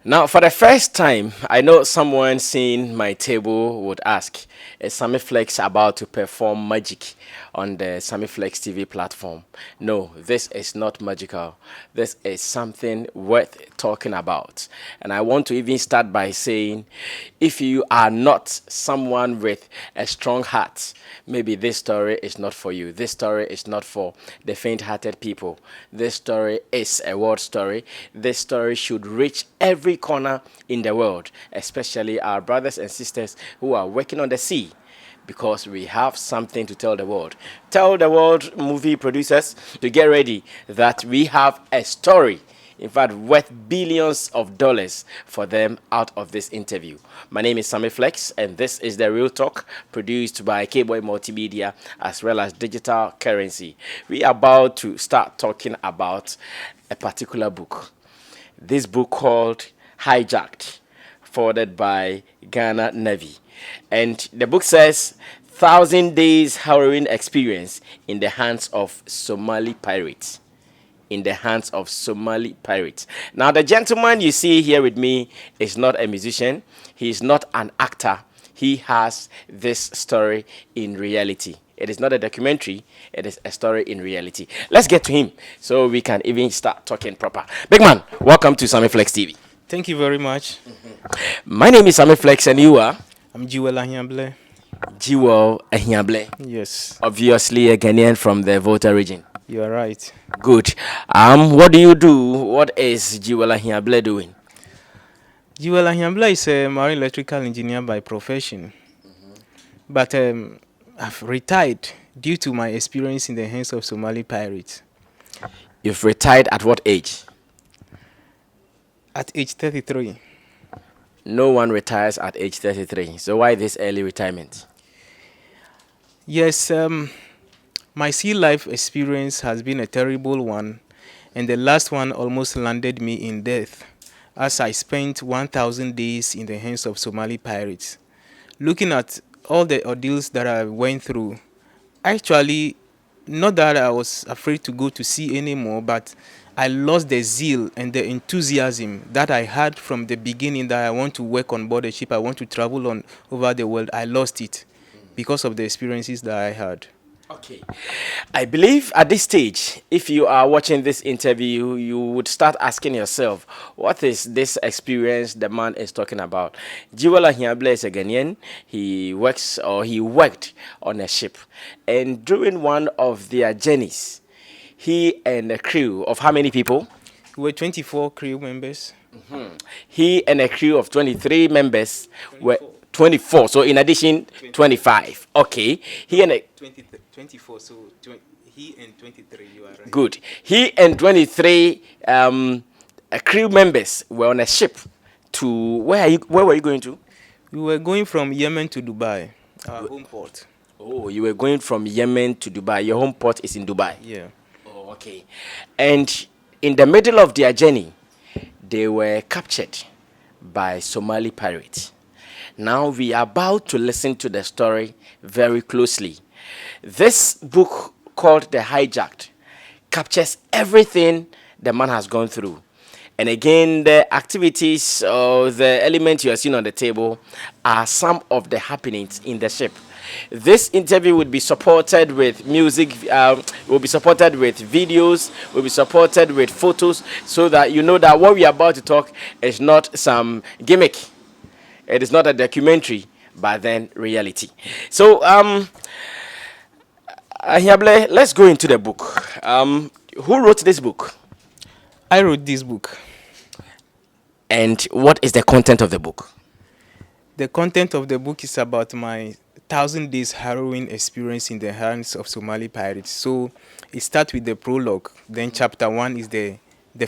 Now, for the first time, I know someone seeing my table would ask, is Sammy Flex about to perform magic on the Sammy Flex TV platform? No, this is not magical. This is something worth talking about. And I want to even start by saying, if you are not someone with a strong heart, maybe this story is not for you. This story is not for the faint-hearted people. This story is a world story. This story should reach every corner in the world, especially our brothers and sisters who are working on the sea, because we have something to tell the world. Tell the world, movie producers, to get ready that we have a story, in fact, worth billions of dollars for them out of this interview. My name is Sammy Flex, and this is The Real Talk, produced by K-Boy Multimedia, as well as Digital Currency. We are about to start talking about a particular book. This book called Hijacked, forwarded by Ghana Navy. And the book says, 1,000 Days Harrowing Experience in the Hands of Somali Pirates. In the hands of Somali pirates. Now, the gentleman you see here with me is not a musician. He is not an actor. He has this story in reality. It is not a documentary. It is a story in reality. Let's get to him so we can even start talking proper. Big man, welcome to Sammy Flex TV. Thank you very much. My name is Sammy Flex, and you are? I'm Ahiable. Ahiable. Yes, Obviously a Ghanaian from the Volta region. you are right. Good. What do you do? What is Ahiable doing? Ahiable is a marine electrical engineer by profession, but I've retired due to my experience in the hands of Somali pirates. You've retired at what age? At age 33. No one retires at age 33. So why this early retirement? Yes, my sea life experience has been a terrible one, and the last one almost landed me in death, as I spent 1,000 days in the hands of Somali pirates. Looking at all the ordeals that I went through, actually, not that I was afraid to go to sea anymore, but I lost the zeal and the enthusiasm that I had from the beginning, that I want to work on board a ship, I want to travel on over the world. I lost it because of the experiences that I had. Okay. I believe at this stage, if you are watching this interview, you would start asking yourself, what is this experience the man is talking about? Jiwala Ahiable is a Ghanaian. He worked on a ship. And during one of their journeys, he and a crew of how many people? We were 24 crew members. He and a crew of 23 members were 24. So in addition, 25. Okay. He and a 24, so he and 23, you are right. Good. He and 23 crew members were on a ship to where were you going to? We were going from Yemen to Dubai, our home port. Oh, you were going from Yemen to Dubai. Your home port is in Dubai. Yeah. Oh, okay. And in the middle of their journey, they were captured by Somali pirates. Now we are about to listen to the story very closely. This book called The Hijacked captures everything the man has gone through. And again, the activities or the elements you are seeing on the table are some of the happenings in the ship. This interview would be supported with music, will be supported with videos, will be supported with photos, so that you know that what we are about to talk is not some gimmick. It is not a documentary, but then reality. So, Ahiable, let's go into the book. Who wrote this book? I wrote this book. And what is the content of the book? The content of the book is about my 1,000 days harrowing experience in the hands of Somali pirates. So it starts with the prologue. Then chapter 1 is the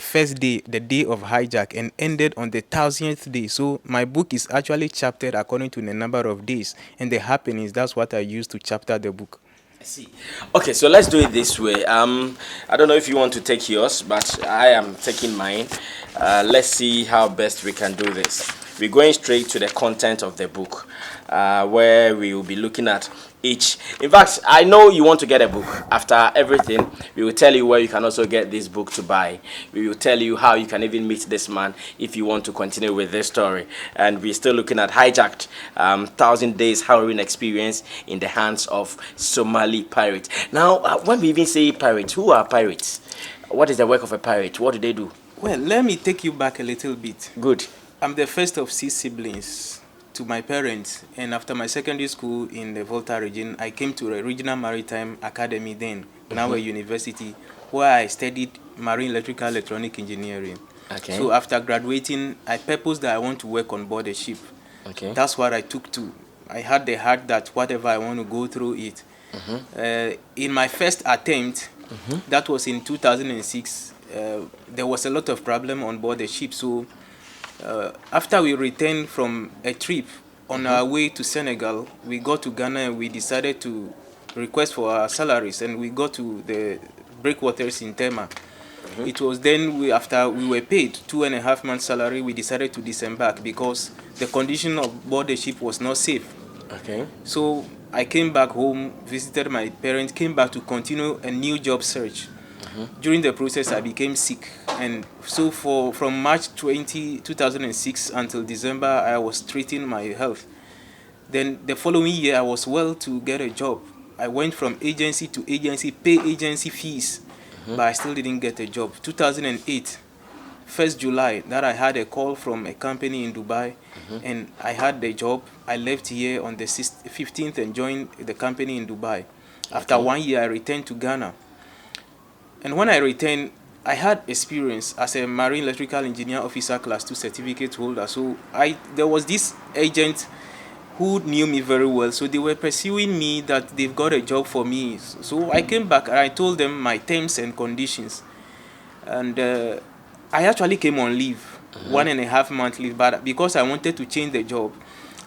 first day, the day of hijack, and ended on the 1,000th day. So my book is actually chaptered according to the number of days and the happenings. That's what I use to chapter the book. I see. Okay, so let's do it this way. I don't know if you want to take yours, but I am taking mine. Let's see how best we can do this. we're going straight to the content of the book, where we will be looking at each. In fact, I know you want to get a book. After everything, we will tell you where you can also get this book to buy. We will tell you how you can even meet this man if you want to continue with this story. And we're still looking at Hijacked, 1,000 Days Harrowing Experience in the Hands of Somali Pirates. Now, when we even say pirates, who are pirates? What is the work of a pirate? What do they do? Well, let me take you back a little bit. Good. I'm the first of 6 siblings to my parents, and after my secondary school in the Volta region, I came to a regional maritime academy then, now a university, where I studied marine electrical electronic engineering. Okay. So after graduating, I purposed that I want to work on board a ship. Okay. That's what I took to. I had the heart that whatever I want to go through it. In my first attempt, that was in 2006, there was a lot of problem on board the ship. So after we returned from a trip on our way to Senegal, we got to Ghana and we decided to request for our salaries, and we got to the breakwaters in Tema. It was then after we were paid 2.5 months salary, we decided to disembark because the condition of board the ship was not safe. Okay. So I came back home, visited my parents, came back to continue a new job search. During the process, I became sick, and so from March 2006 until December, I was treating my health. Then the following year, I was well to get a job. I went from agency to agency, pay agency fees, but I still didn't get a job. 2008, 1st July, that I had a call from a company in Dubai, and I had the job. I left here on the 15th and joined the company in Dubai. After 1 year, I returned to Ghana. And when I returned, I had experience as a marine electrical engineer officer class 2 certificate holder. So there was this agent who knew me very well. So they were pursuing me that they've got a job for me. So I came back and I told them my terms and conditions. And I actually came on leave, 1.5 month leave. But because I wanted to change the job,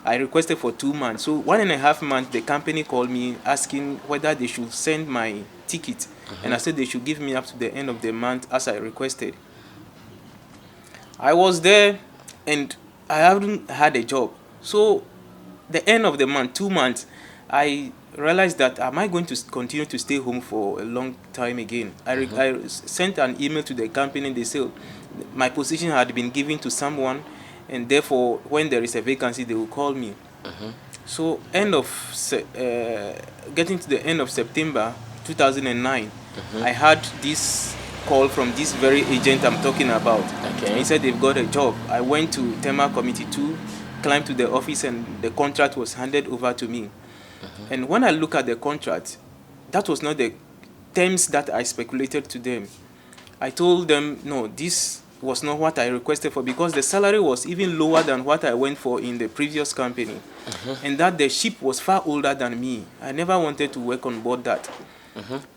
I requested for 2 months. So 1.5 months, the company called me asking whether they should send my ticket. And I said they should give me up to the end of the month as I requested. I was there and I haven't had a job. So the end of the month, 2 months, I realized that am I going to continue to stay home for a long time again? I sent an email to the company. They said my position had been given to someone, and therefore when there is a vacancy they will call me. So getting to the end of September 2009, I had this call from this very agent I'm talking about. Okay. He said they've got a job. I went to Tema Committee 2, climbed to the office, and the contract was handed over to me. And when I look at the contract, that was not the terms that I speculated to them. I told them, no, this was not what I requested for, because the salary was even lower than what I went for in the previous company. And that the ship was far older than me. I never wanted to work on board that.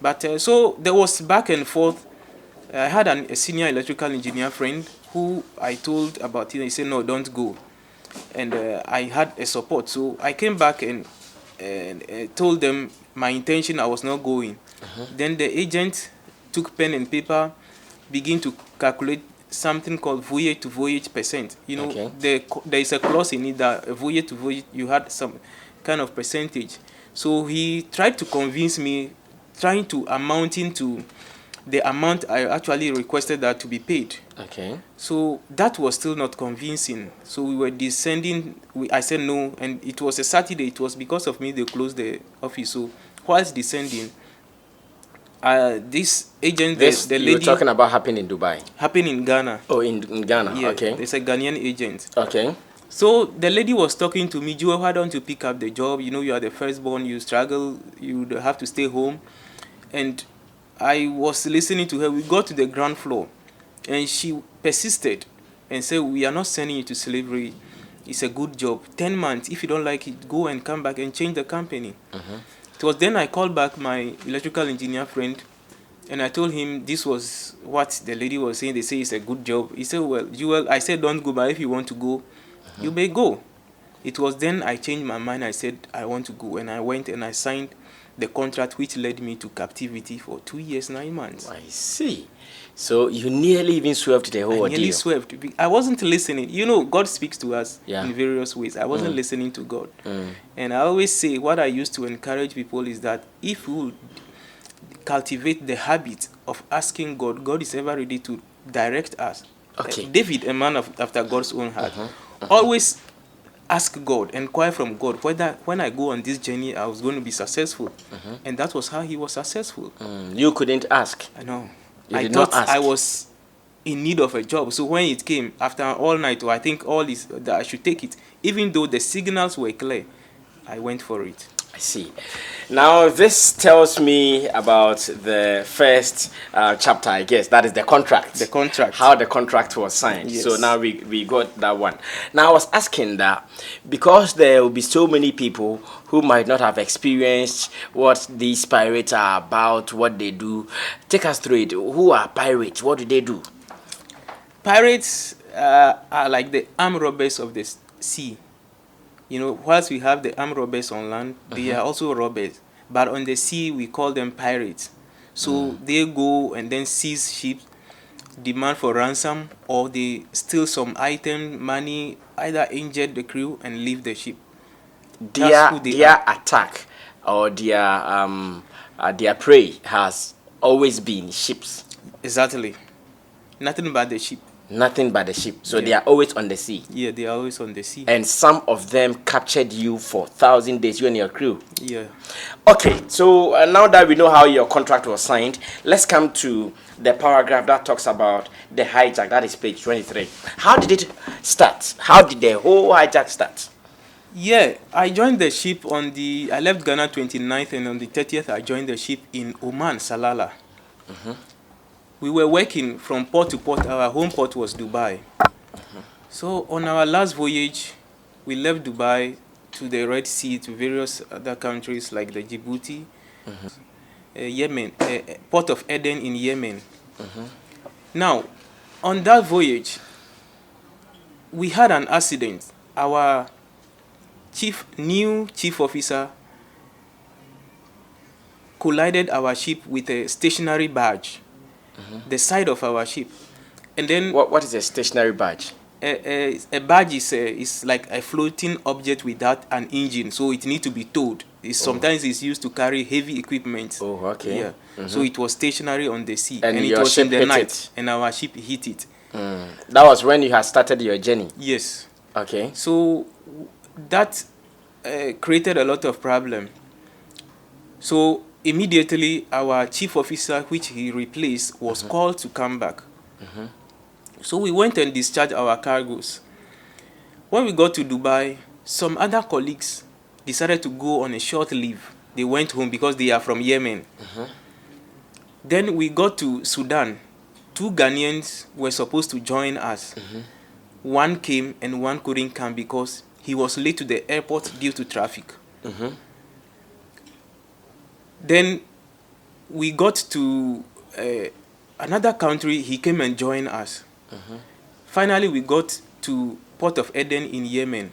But so there was back and forth. I had a senior electrical engineer friend who I told about it. He said, no, don't go. And I had a support. So I came back and told them my intention, I was not going. Then the agent took pen and paper, began to calculate something called voyage to voyage percent. You know, there is a clause in it that voyage to voyage, you had some kind of percentage. So he tried to convince me, trying to amounting to the amount I actually requested that to be paid. Okay. So that was still not convincing. So we were descending. I said no, and it was a Saturday. It was because of me they closed the office. So whilst descending, this agent, the lady, you were talking about happened in Dubai. Happened in Ghana. Oh, in Ghana. Yeah, Okay. there's a Ghanaian agent. Okay. So the lady was talking to me, Joe, why don't you pick up the job? You know, you are the firstborn, you struggle, you have to stay home. And I was listening to her. We got to the ground floor, and she persisted and said, we are not sending you to slavery. It's a good job. 10 months. If you don't like it, go and come back and change the company. It was then I called back my electrical engineer friend, and I told him this was what the lady was saying. They say it's a good job. He said, well, Jewel, I said don't go, but if you want to go, you may go. It was then I changed my mind. I said I want to go, and I went and I signed the contract which led me to captivity for 2 years, 9 months. I see. So you nearly even swerved the whole I nearly ordeal. swerved. I wasn't listening. You know, God speaks to us Yeah. in various ways. I wasn't listening to God. And I always say, what I used to encourage people is that if we would cultivate the habit of asking God, God is ever ready to direct us. Okay. David, a man after God's own heart, always ask God, inquire from God whether when I go on this journey I was going to be successful. And that was how he was successful. You couldn't ask. I know. You I did thought not ask. I was in need of a job. So when it came after all night, or I think all this, that I should take it, even though the signals were clear, I went for it. I see. Now, this tells me about the first chapter, I guess. That is the contract. The contract. How the contract was signed. Yes. So now we got that one. Now, I was asking that because there will be so many people who might not have experienced what these pirates are about, what they do. Take us through it. Who are pirates? What do they do? Pirates are like the armed robbers of the sea. You know, whilst we have the armed robbers on land, they are also robbers. But on the sea, we call them pirates. So they go and then seize ships, demand for ransom, or they steal some item, money, either injure the crew and leave the ship. Their attack or their prey has always been ships. Exactly. Nothing but the ship. Nothing but the ship. So Yeah. they are always on the sea. Yeah, they are always on the sea. And some of them captured you for 1,000 days, you and your crew. Yeah. Okay, so now that we know how your contract was signed, let's come to the paragraph that talks about the hijack. That is page 23. How did it start? How did the whole hijack start? Yeah, I joined the ship I left Ghana 29th, and on the 30th I joined the ship in Oman, Salalah. We were working from port to port. Our home port was Dubai. So on our last voyage, we left Dubai to the Red Sea, to various other countries like the Djibouti, Yemen, Port of Eden in Yemen. Now, on that voyage, we had an accident. Our new chief officer collided our ship with a stationary barge, the side of our ship. And then What is a stationary badge? a barge is like a floating object without an engine, so it needs to be towed. Sometimes it's used to carry heavy equipment. Oh, okay. Yeah. So it was stationary on the sea, And and it your was in ship the hit night, it? and our ship hit it. That was when you had started your journey. Yes. Okay. So that created a lot of problem. So immediately our chief officer, which he replaced, was called to come back. So we went and discharged our cargoes. When we got to Dubai, some other colleagues decided to go on a short leave. They went home because they are from Yemen. Then we got to Sudan. 2 Ghanaians were supposed to join us. One came and one couldn't come because he was late to the airport due to traffic. Then we got to another country. He came and joined us. Finally, we got to Port of Eden in Yemen.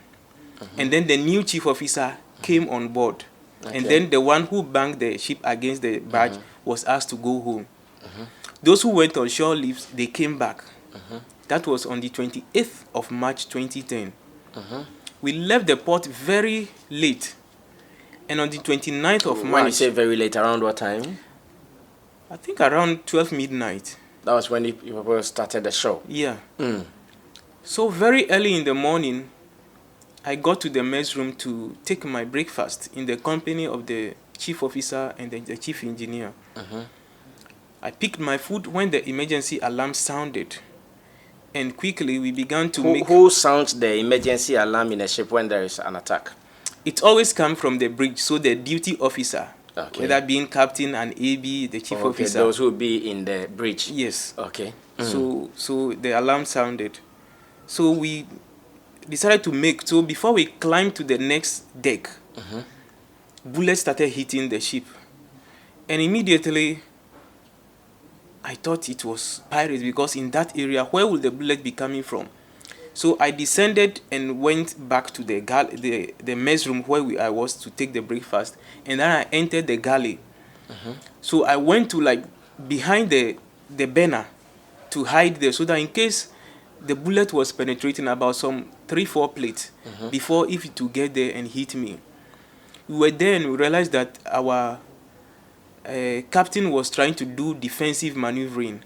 And then the new chief officer came on board. And then the one who banged the ship against the barge was asked to go home. Those who went on shore leaves, they came back. That was on the 28th of March 2010. We left the port very late. And on the 29th of March... When you say very late, around what time? I think around 12 midnight. That was when you people started the show. Yeah. So very early in the morning, I got to the mess room to take my breakfast in the company of the chief officer and the chief engineer. I picked my food when the emergency alarm sounded. And quickly we began to make... Who sounds the emergency alarm in a ship when there is an attack? It always comes from the bridge, so the duty officer, Okay. whether being captain and AB, the chief officer. Those who be in the bridge. Yes. Okay. So the alarm sounded. So we decided to make... So before we climbed to the next deck, bullets started hitting the ship. And immediately, I thought it was pirates because in that area, where would the bullet be coming from? So I descended and went back to the mess room where I was to take the breakfast, and then I entered the galley. So I went to like behind the burner to hide there, so that in case the bullet was penetrating about some 3-4 plates before if it would get there and hit me. We were there and we realized that our captain was trying to do defensive maneuvering.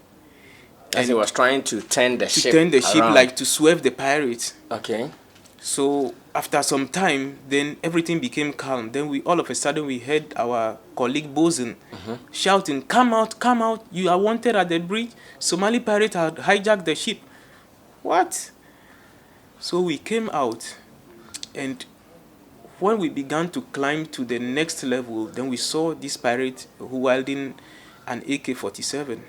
As he was trying to turn the ship around. Like to swerve the pirates. Okay. So after some time, then everything became calm. Then we all of a sudden we heard our colleague bosun shouting, come out, you are wanted at the bridge. Somali pirates had hijacked the ship." What? So we came out, and when we began to climb to the next level, then we saw this pirate who wielding an AK-47.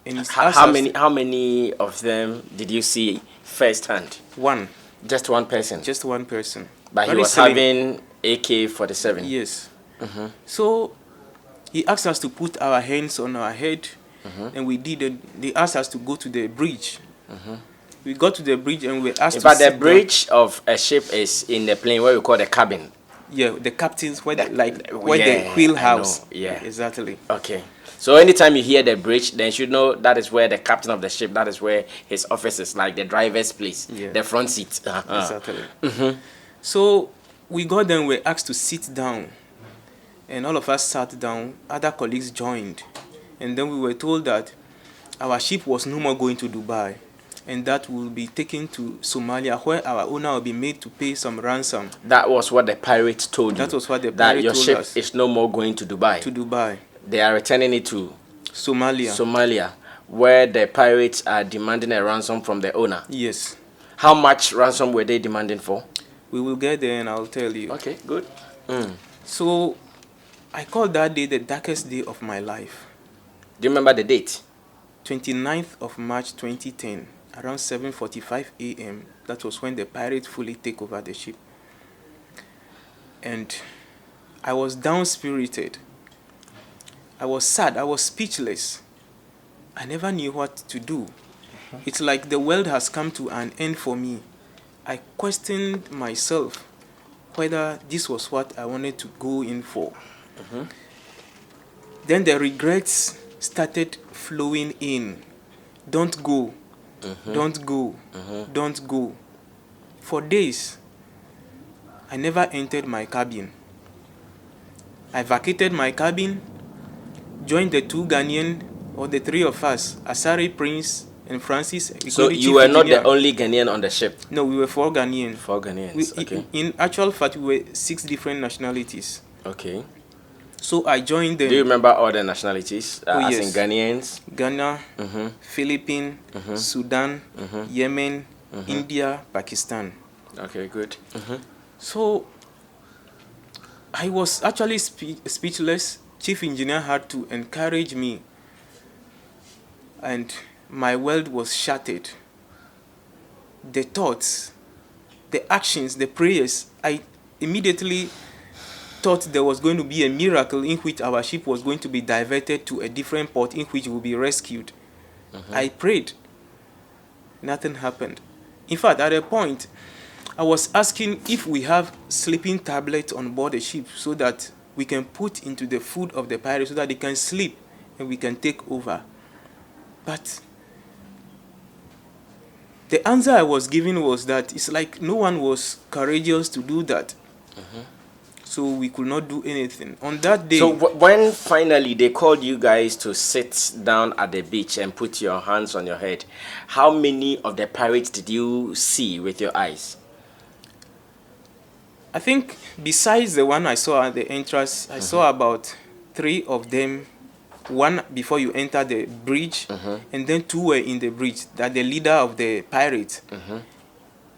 And how many of them did you see firsthand? One. Just one person? Just one person. But he was having AK-47? Yes. So he asked us to put our hands on our head, and we did. And they asked us to go to the bridge. We got to the bridge and we were asked to But the bridge of a ship is in the plane, where we call the cabin. Yeah, the captain's where the wheelhouse. Yeah, exactly. Okay. So anytime you hear the bridge, then you should know that is where the captain of the ship, that is where his office is, like the driver's place, the front seat. Exactly. So we got there and we were asked to sit down. And all of us sat down, other colleagues joined. And then we were told that our ship was no more going to Dubai, and that will be taken to Somalia, where our owner will be made to pay some ransom. That was what the pirates told you? That was what the pirates told us. That your ship is no more going to Dubai? To Dubai. They are returning it to? Somalia. Where the pirates are demanding a ransom from the owner? Yes. How much ransom were they demanding for? We will get there and I'll tell you. Okay, good. So, I call that day the darkest day of my life. Do you remember the date? 29th of March 2010. Around 7:45 a.m. That was when the pirates fully take over the ship. And I was down-spirited. I was sad. I was speechless. I never knew what to do. It's like the world has come to an end for me. I questioned myself whether this was what I wanted to go in for. Then the regrets started flowing in. Don't go. Don't go. Don't go. For days, I never entered my cabin. I vacated my cabin, joined the two Ghanaian, or the three of us, Asari Prince and Francis. So you were not the only Ghanaian on the ship? No, we were 4 Ghanaians. 4 Ghanaians, okay. In actual fact, we were 6 different nationalities. Okay. So I joined them. Do you remember all the nationalities? As yes. in Ghanaians? Ghana, Philippines, Sudan, Yemen, India, Pakistan. Okay, good. So I was actually speechless. Chief engineer had to encourage me, and my world was shattered. The thoughts, the actions, the prayers, I immediately thought there was going to be a miracle in which our ship was going to be diverted to a different port in which we will be rescued. I prayed. Nothing happened. In fact, at a point, I was asking if we have sleeping tablets on board the ship so that we can put into the food of the pirates so that they can sleep and we can take over. But the answer I was given was that it's like no one was courageous to do that. So we could not do anything. On that day... So when finally they called you guys to sit down at the beach and put your hands on your head, how many of the pirates did you see with your eyes? I think besides the one I saw at the entrance, I saw about 3 of them. One before you enter the bridge, and then 2 were in the bridge. That the leader of the pirates,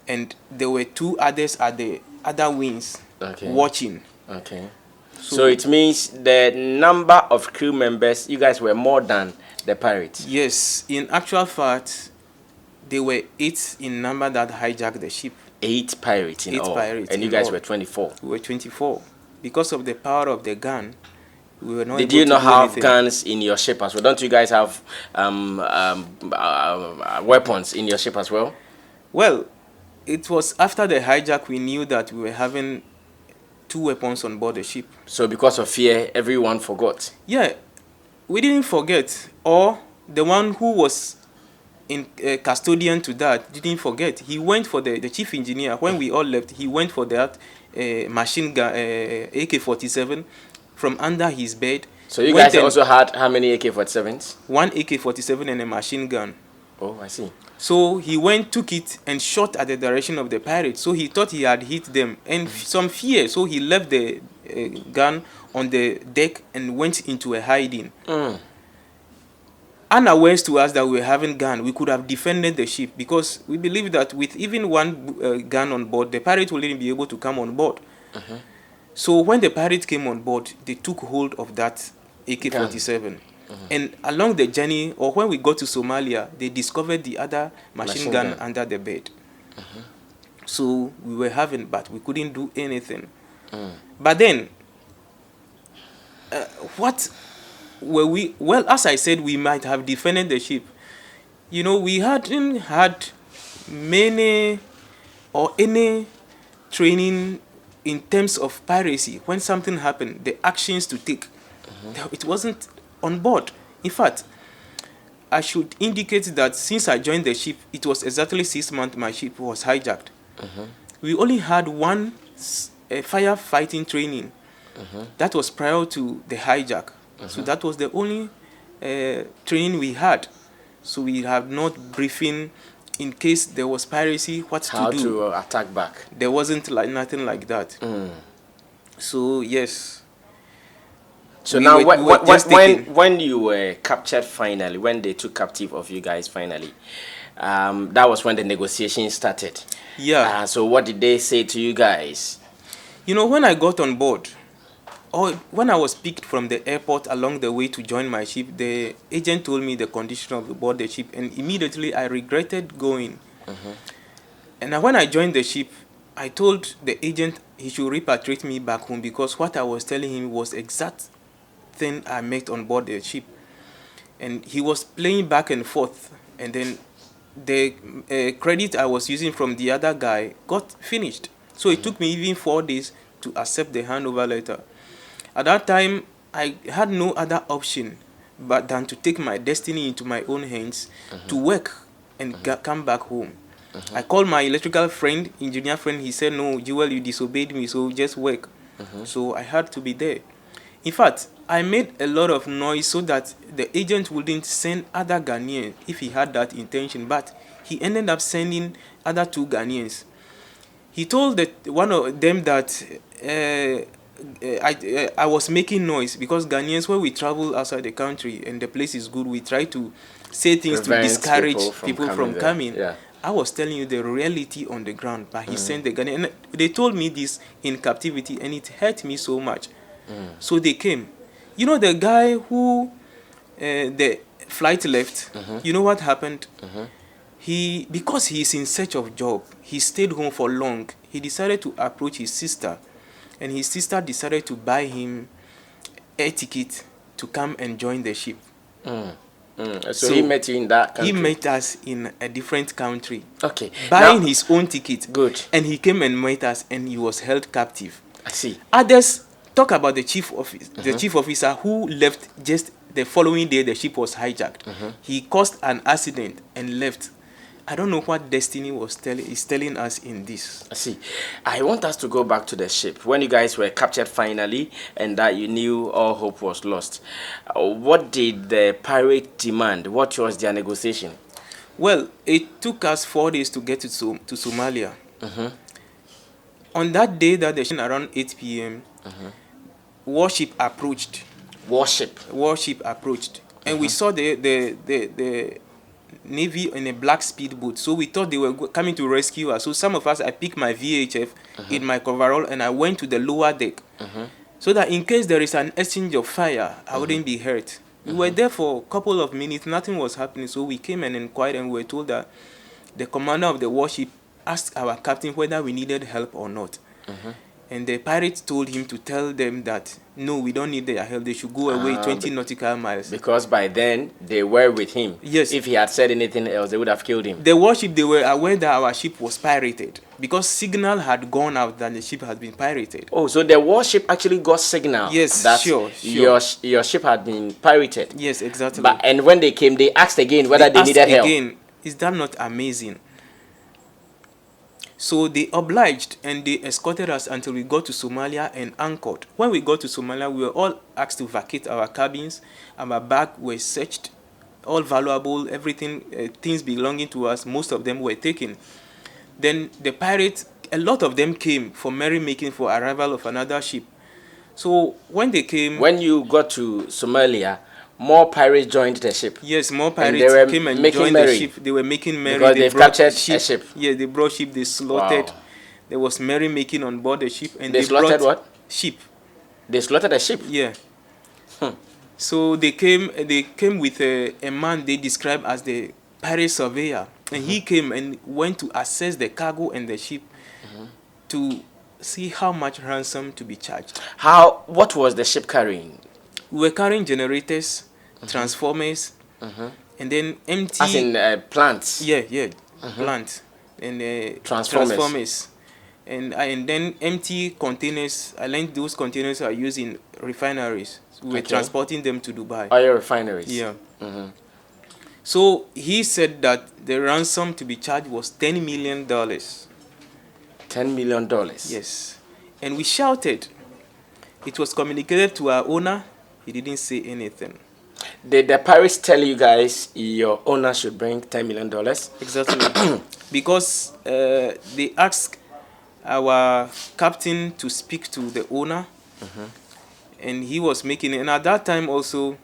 and there were 2 others at the other wings, watching. Okay. So it means the number of crew members, you guys were more than the pirates. Yes. In actual fact, they were 8 in number that hijacked the ship. 8 pirates in all. And you guys were 24. We were 24. Because of the power of the gun, we were not. Did you not have guns in your ship as well? Don't you guys have weapons in your ship as well? Well, it was after the hijack we knew that we were having two weapons on board the ship. So because of fear, everyone forgot. Yeah, we didn't forget, or the one who was in custodian to that didn't forget. He went for the chief engineer. When we all left, he went for that machine gun, AK-47, from under his bed. So you guys also had how many AK-47s? One AK-47 and a machine gun. Oh, I see. So he went, took it, and shot at the direction of the pirates. So he thought he had hit them, and some fear. So he left the gun on the deck and went into a hiding. Unawares to us that we were having gun, we could have defended the ship, because we believe that with even one gun on board, the pirates wouldn't be able to come on board. So when the pirates came on board, they took hold of that AK-47. And along the journey, or when we got to Somalia, they discovered the other machine gun under the bed. So we were having, but we couldn't do anything. But then, what were we? Well, as I said, we might have defended the ship. You know, we hadn't had many or any training in terms of piracy. When something happened, the actions to take, it wasn't on board. In fact, I should indicate that since I joined the ship, it was exactly 6 months my ship was hijacked. We only had one firefighting training. That was prior to the hijack. So that was the only training we had. So we have not briefing in case there was piracy, what to do. How to attack back. There wasn't like nothing like that. So yes. So now when you were captured finally, when they took captive of you guys finally, that was when the negotiation started. Yeah. So what did they say to you guys? You know, when I got on board, or when I was picked from the airport along the way to join my ship, the agent told me the condition of board the ship, and immediately I regretted going. And when I joined the ship, I told the agent he should repatriate me back home, because what I was telling him was exact thing I met on board the ship. And he was playing back and forth, and then the credit I was using from the other guy got finished. So it took me even 4 days to accept the handover letter. At that time, I had no other option but than to take my destiny into my own hands, to work and come back home. I called my electrical friend, engineer friend. He said, no, Jewel, you disobeyed me, so just work. So I had to be there. In fact, I made a lot of noise so that the agent wouldn't send other Ghanaians if he had that intention, but he ended up sending other 2 Ghanaians. He told one of them that I was making noise, because Ghanaians, when we travel outside the country and the place is good, we try to say things to discourage people from coming. Yeah. I was telling you the reality on the ground, but he sent the Ghanaians. And they told me this in captivity, and it hurt me so much. So they came. You know, the guy who the flight left, you know what happened? Because he's in search of job, he stayed home for long. He decided to approach his sister, and his sister decided to buy him a ticket to come and join the ship. So he met you in that country? He met us in a different country. Okay. Buying his own ticket. Good. And he came and met us, and he was held captive. I see. Others talk about the chief officer who left just the following day the ship was hijacked. He caused an accident and left. I don't know what destiny is telling us in this. I see. I want us to go back to the ship. When you guys were captured finally and that you knew all hope was lost, what did the pirate demand? What was their negotiation? Well, it took us 4 days to get to Somalia. On that day that the ship around 8 p.m., warship approached. Warship approached. And we saw the Navy in a black speedboat, so we thought they were coming to rescue us. So some of us, I picked my VHF in my coverall, and I went to the lower deck, so that in case there is an exchange of fire, I wouldn't be hurt. We were there for a couple of minutes, nothing was happening, so we came and inquired, and we were told that the commander of the warship asked our captain whether we needed help or not. And the pirates told him to tell them that no, we don't need their help. They should go away 20 nautical miles. Because by then they were with him. Yes. If he had said anything else, they would have killed him. The warship, they were aware that our ship was pirated because signal had gone out that the ship had been pirated. Oh, so the warship actually got signal. Yes, that sure. Your ship had been pirated. Yes, exactly. But and when they came, they asked again whether they needed help. Again, is that not amazing? So they obliged and they escorted us until we got to Somalia and anchored. When we got to Somalia, we were all asked to vacate our cabins. Our bags were searched, all valuable, everything, things belonging to us, most of them were taken. Then the pirates, a lot of them came for merrymaking for arrival of another ship. So when they came... When you got to Somalia, more pirates joined the ship. Yes, more pirates came and joined the ship. They were making merry. Because they've captured a ship. Yeah, they brought ship, they slaughtered. Wow. There was merrymaking on board the ship. And they slaughtered what? Ship. They slaughtered a ship? Yeah. So they came with a man they described as the pirate surveyor. And he came and went to assess the cargo and the ship to see how much ransom to be charged. What was the ship carrying? We were carrying generators, transformers, and then empty... As in plants? Yeah, plants. And transformers. And then empty containers. I learned those containers are used in refineries. We were transporting them to Dubai. Oil refineries? Yeah. So he said that the ransom to be charged was $10 million. $10 million? Yes. And we shouted. It was communicated to our owner. He didn't say anything. Did the pirates tell you guys your owner should bring $10 million? Exactly. Because they asked our captain to speak to the owner. And he was making it. And at that time also,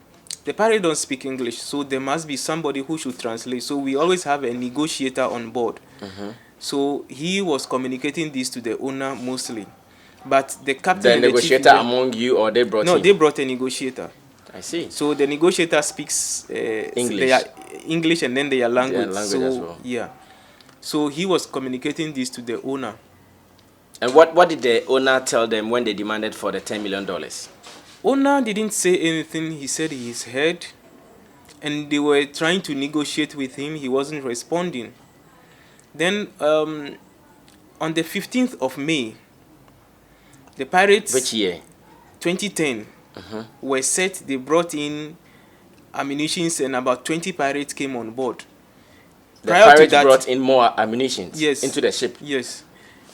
the pirates don't speak English. So there must be somebody who should translate. So we always have a negotiator on board. So he was communicating this to the owner mostly. But the captain... The negotiator among you, or they brought him? No, they brought a negotiator. I see. So the negotiator speaks English and then their language. As well. Yeah. So he was communicating this to the owner. And what did the owner tell them when they demanded for the $10 million? Owner didn't say anything. He said he's heard. And they were trying to negotiate with him. He wasn't responding. Then on the 15th of May, the pirates... Which year? 2010. Were set. They brought in ammunition and about 20 pirates came on board. The pirates brought in more ammunition into the ship? Yes.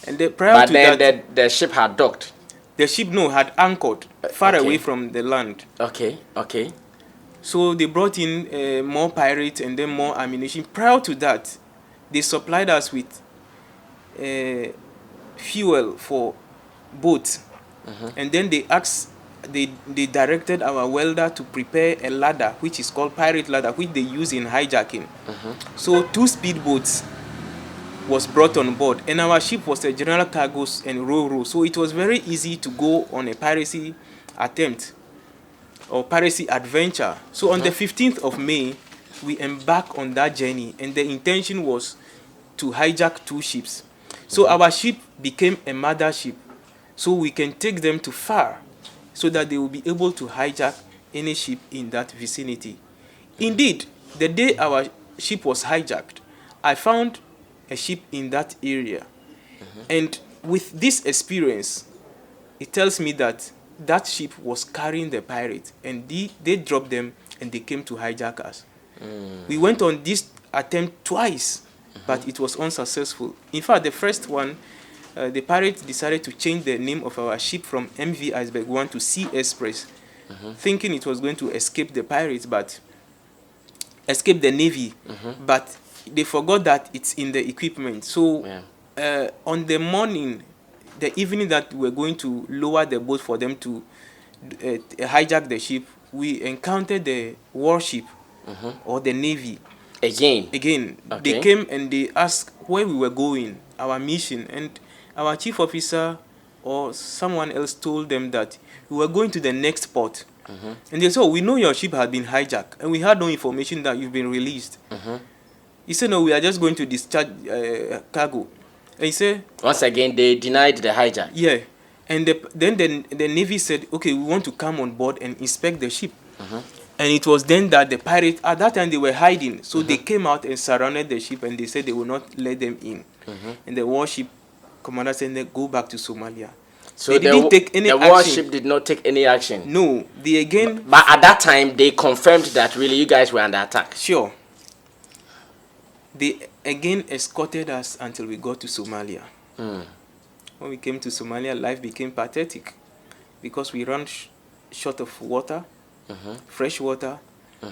And prior to that... the ship had docked? The ship, had anchored far away from the land. Okay. So they brought in more pirates and then more ammunition. Prior to that, they supplied us with fuel for boats. And then they asked... They directed our welder to prepare a ladder, which is called pirate ladder, which they use in hijacking. So 2 speedboats was brought on board, and our ship was a general cargoes and ro-ro. So it was very easy to go on a piracy attempt or piracy adventure. So on the 15th of May, we embarked on that journey, and the intention was to hijack 2 ships. So our ship became a mother ship, so we can take them to far, so that they will be able to hijack any ship in that vicinity. Indeed, the day our ship was hijacked, I found a ship in that area. And with this experience, it tells me that that ship was carrying the pirates, and they dropped them and they came to hijack us. We went on this attempt twice, but it was unsuccessful. In fact, the first one, the pirates decided to change the name of our ship from MV Iceberg 1 to Sea Express, thinking it was going to escape the pirates, but escape the Navy. But they forgot that it's in the equipment. So on the morning, the evening that we were going to lower the boat for them to hijack the ship, we encountered the warship or the Navy. Again. Okay. They came and they asked where we were going, our mission, and our chief officer or someone else told them that we were going to the next port. And they said, we know your ship had been hijacked, and we had no information that you've been released. He said, no, we are just going to discharge cargo. And he said... Once again, they denied the hijack. Yeah. And then the Navy said, okay, we want to come on board and inspect the ship. And it was then that the pirates, at that time they were hiding. So they came out and surrounded the ship, and they said they will not let them in. And the warship commander said, they go back to Somalia. So they didn't take any the action. warship did not take any action. No, they again. But at that time, they confirmed that really you guys were under attack. Sure. They again escorted us until we got to Somalia. When we came to Somalia, life became pathetic because we ran short of water, fresh water.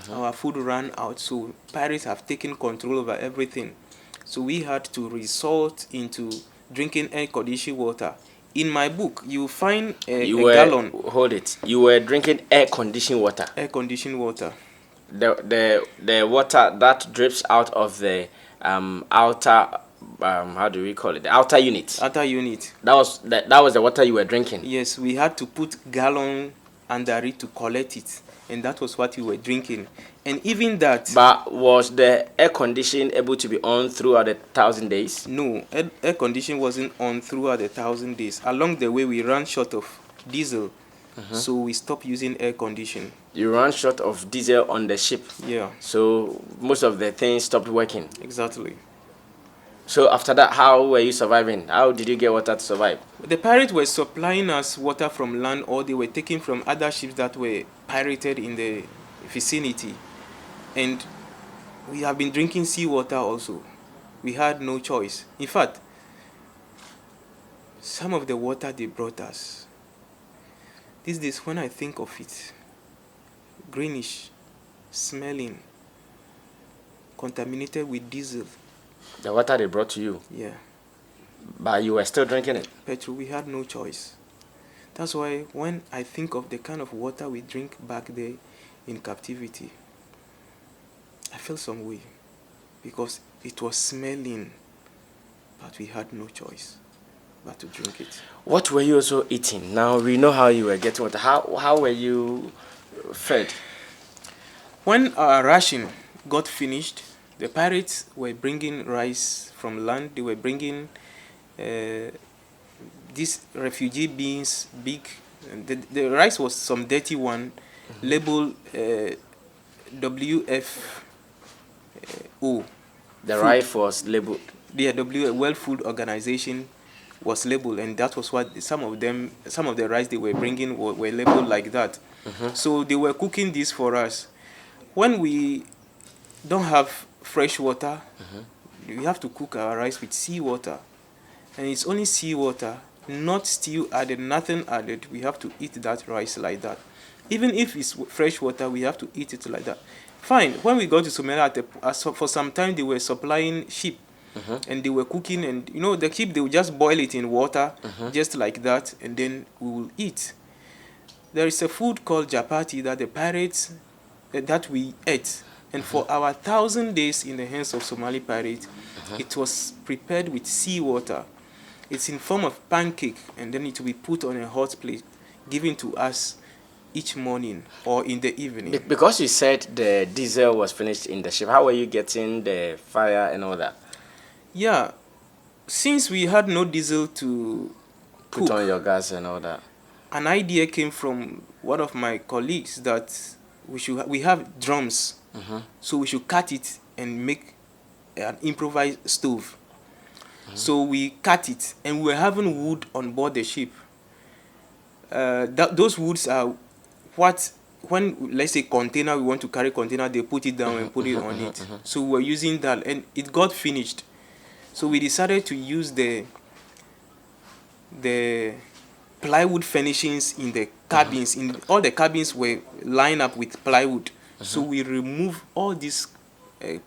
Our food ran out, so pirates have taken control over everything. So we had to resort into drinking air-conditioned water. In my book, you find a gallon. Hold it. You were drinking air-conditioned water. Air-conditioned water. The water that drips out of the outer how do we call it? The outer unit. Outer unit. That was the water you were drinking. Yes, we had to put gallon under it to collect it, and that was what we were drinking. And even that. But was the air condition able to be on throughout the 1,000 days? No, air condition wasn't on throughout the 1,000 days. Along the way, we ran short of diesel, so we stopped using air condition. You ran short of diesel on the ship. Yeah. So most of the things stopped working. Exactly. So after that, how were you surviving? How did you get water to survive? The pirates were supplying us water from land, or they were taking from other ships that were pirated in the vicinity. And we have been drinking seawater also. We had no choice. In fact, some of the water they brought us, these days when I think of it, greenish, smelling, contaminated with diesel. The water they brought to you? Yeah. But you were still drinking it? Petrol, we had no choice. That's why when I think of the kind of water we drink back there in captivity, I feel some way because it was smelling, but we had no choice but to drink it. What were you also eating? Now we know how you were getting water. How were you fed? When our ration got finished, the pirates were bringing rice from land. They were bringing these refugee beans, big. The rice was some dirty one, labeled WFO. The rice was labeled. The World Food Organization was labeled, and that was what some of the rice they were bringing were labeled like that. So they were cooking this for us. When we don't have fresh water, we have to cook our rice with seawater, and it's only seawater, not stew added, nothing added. We have to eat that rice like that. Even if it's fresh water, we have to eat it like that. Fine. When we got to Somalia, for some time they were supplying sheep, and they were cooking, and the sheep, they would just boil it in water, just like that, and then we will eat. There is a food called japati that the pirates that we ate. And for our 1,000 days in the hands of Somali pirates, it was prepared with seawater. It's in form of pancake, and then it will be put on a hot plate, given to us each morning or in the evening. Because you said the diesel was finished in the ship, how were you getting the fire and all that? Yeah, since we had no diesel to put on your gas and all that, an idea came from one of my colleagues that we have drums. So we should cut it and make an improvised stove. So we cut it, and we were having wood on board the ship. Those woods are what, when let's say container, we want to carry container, they put it down and put it on it. So we were using that, and it got finished. So we decided to use the plywood furnishings in the cabins. In all the cabins were lined up with plywood. So we remove all this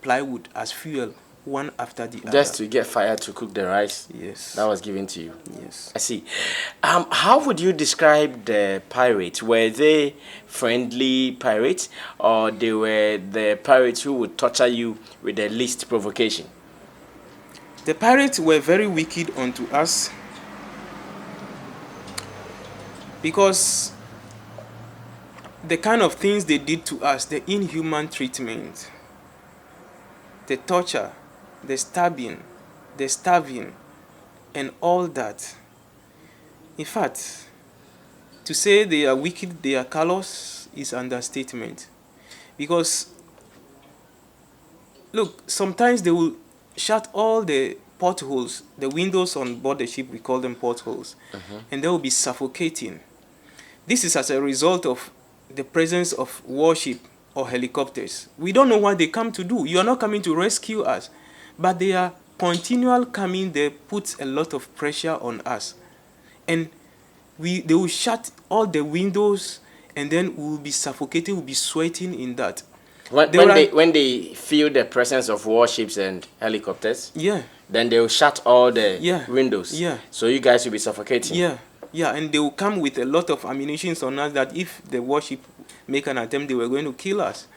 plywood as fuel, one after the other. Just to get fire to cook the rice? Yes. That was given to you? Yes. I see. How would you describe the pirates? Were they friendly pirates, or they were the pirates who would torture you with the least provocation? The pirates were very wicked unto us because the kind of things they did to us, the inhuman treatment, the torture, the stabbing, the starving, and all that, In fact, to say they are wicked, they are callous is understatement. Because look, sometimes they will shut all the portholes, the windows on board the ship, we call them portholes, and they will be suffocating. This is as a result of the presence of warship or helicopters. We don't know what they come to do. You are not coming to rescue us, but they are continual coming. They put a lot of pressure on us, and they will shut all the windows, and then we will be suffocating, we'll be sweating in that. When they feel the presence of warships and helicopters, Yeah, then they will shut all the Yeah. windows. Yeah. So you guys will be suffocating. yeah, and they will come with a lot of ammunition on us that if the warship make an attempt, they were going to kill us.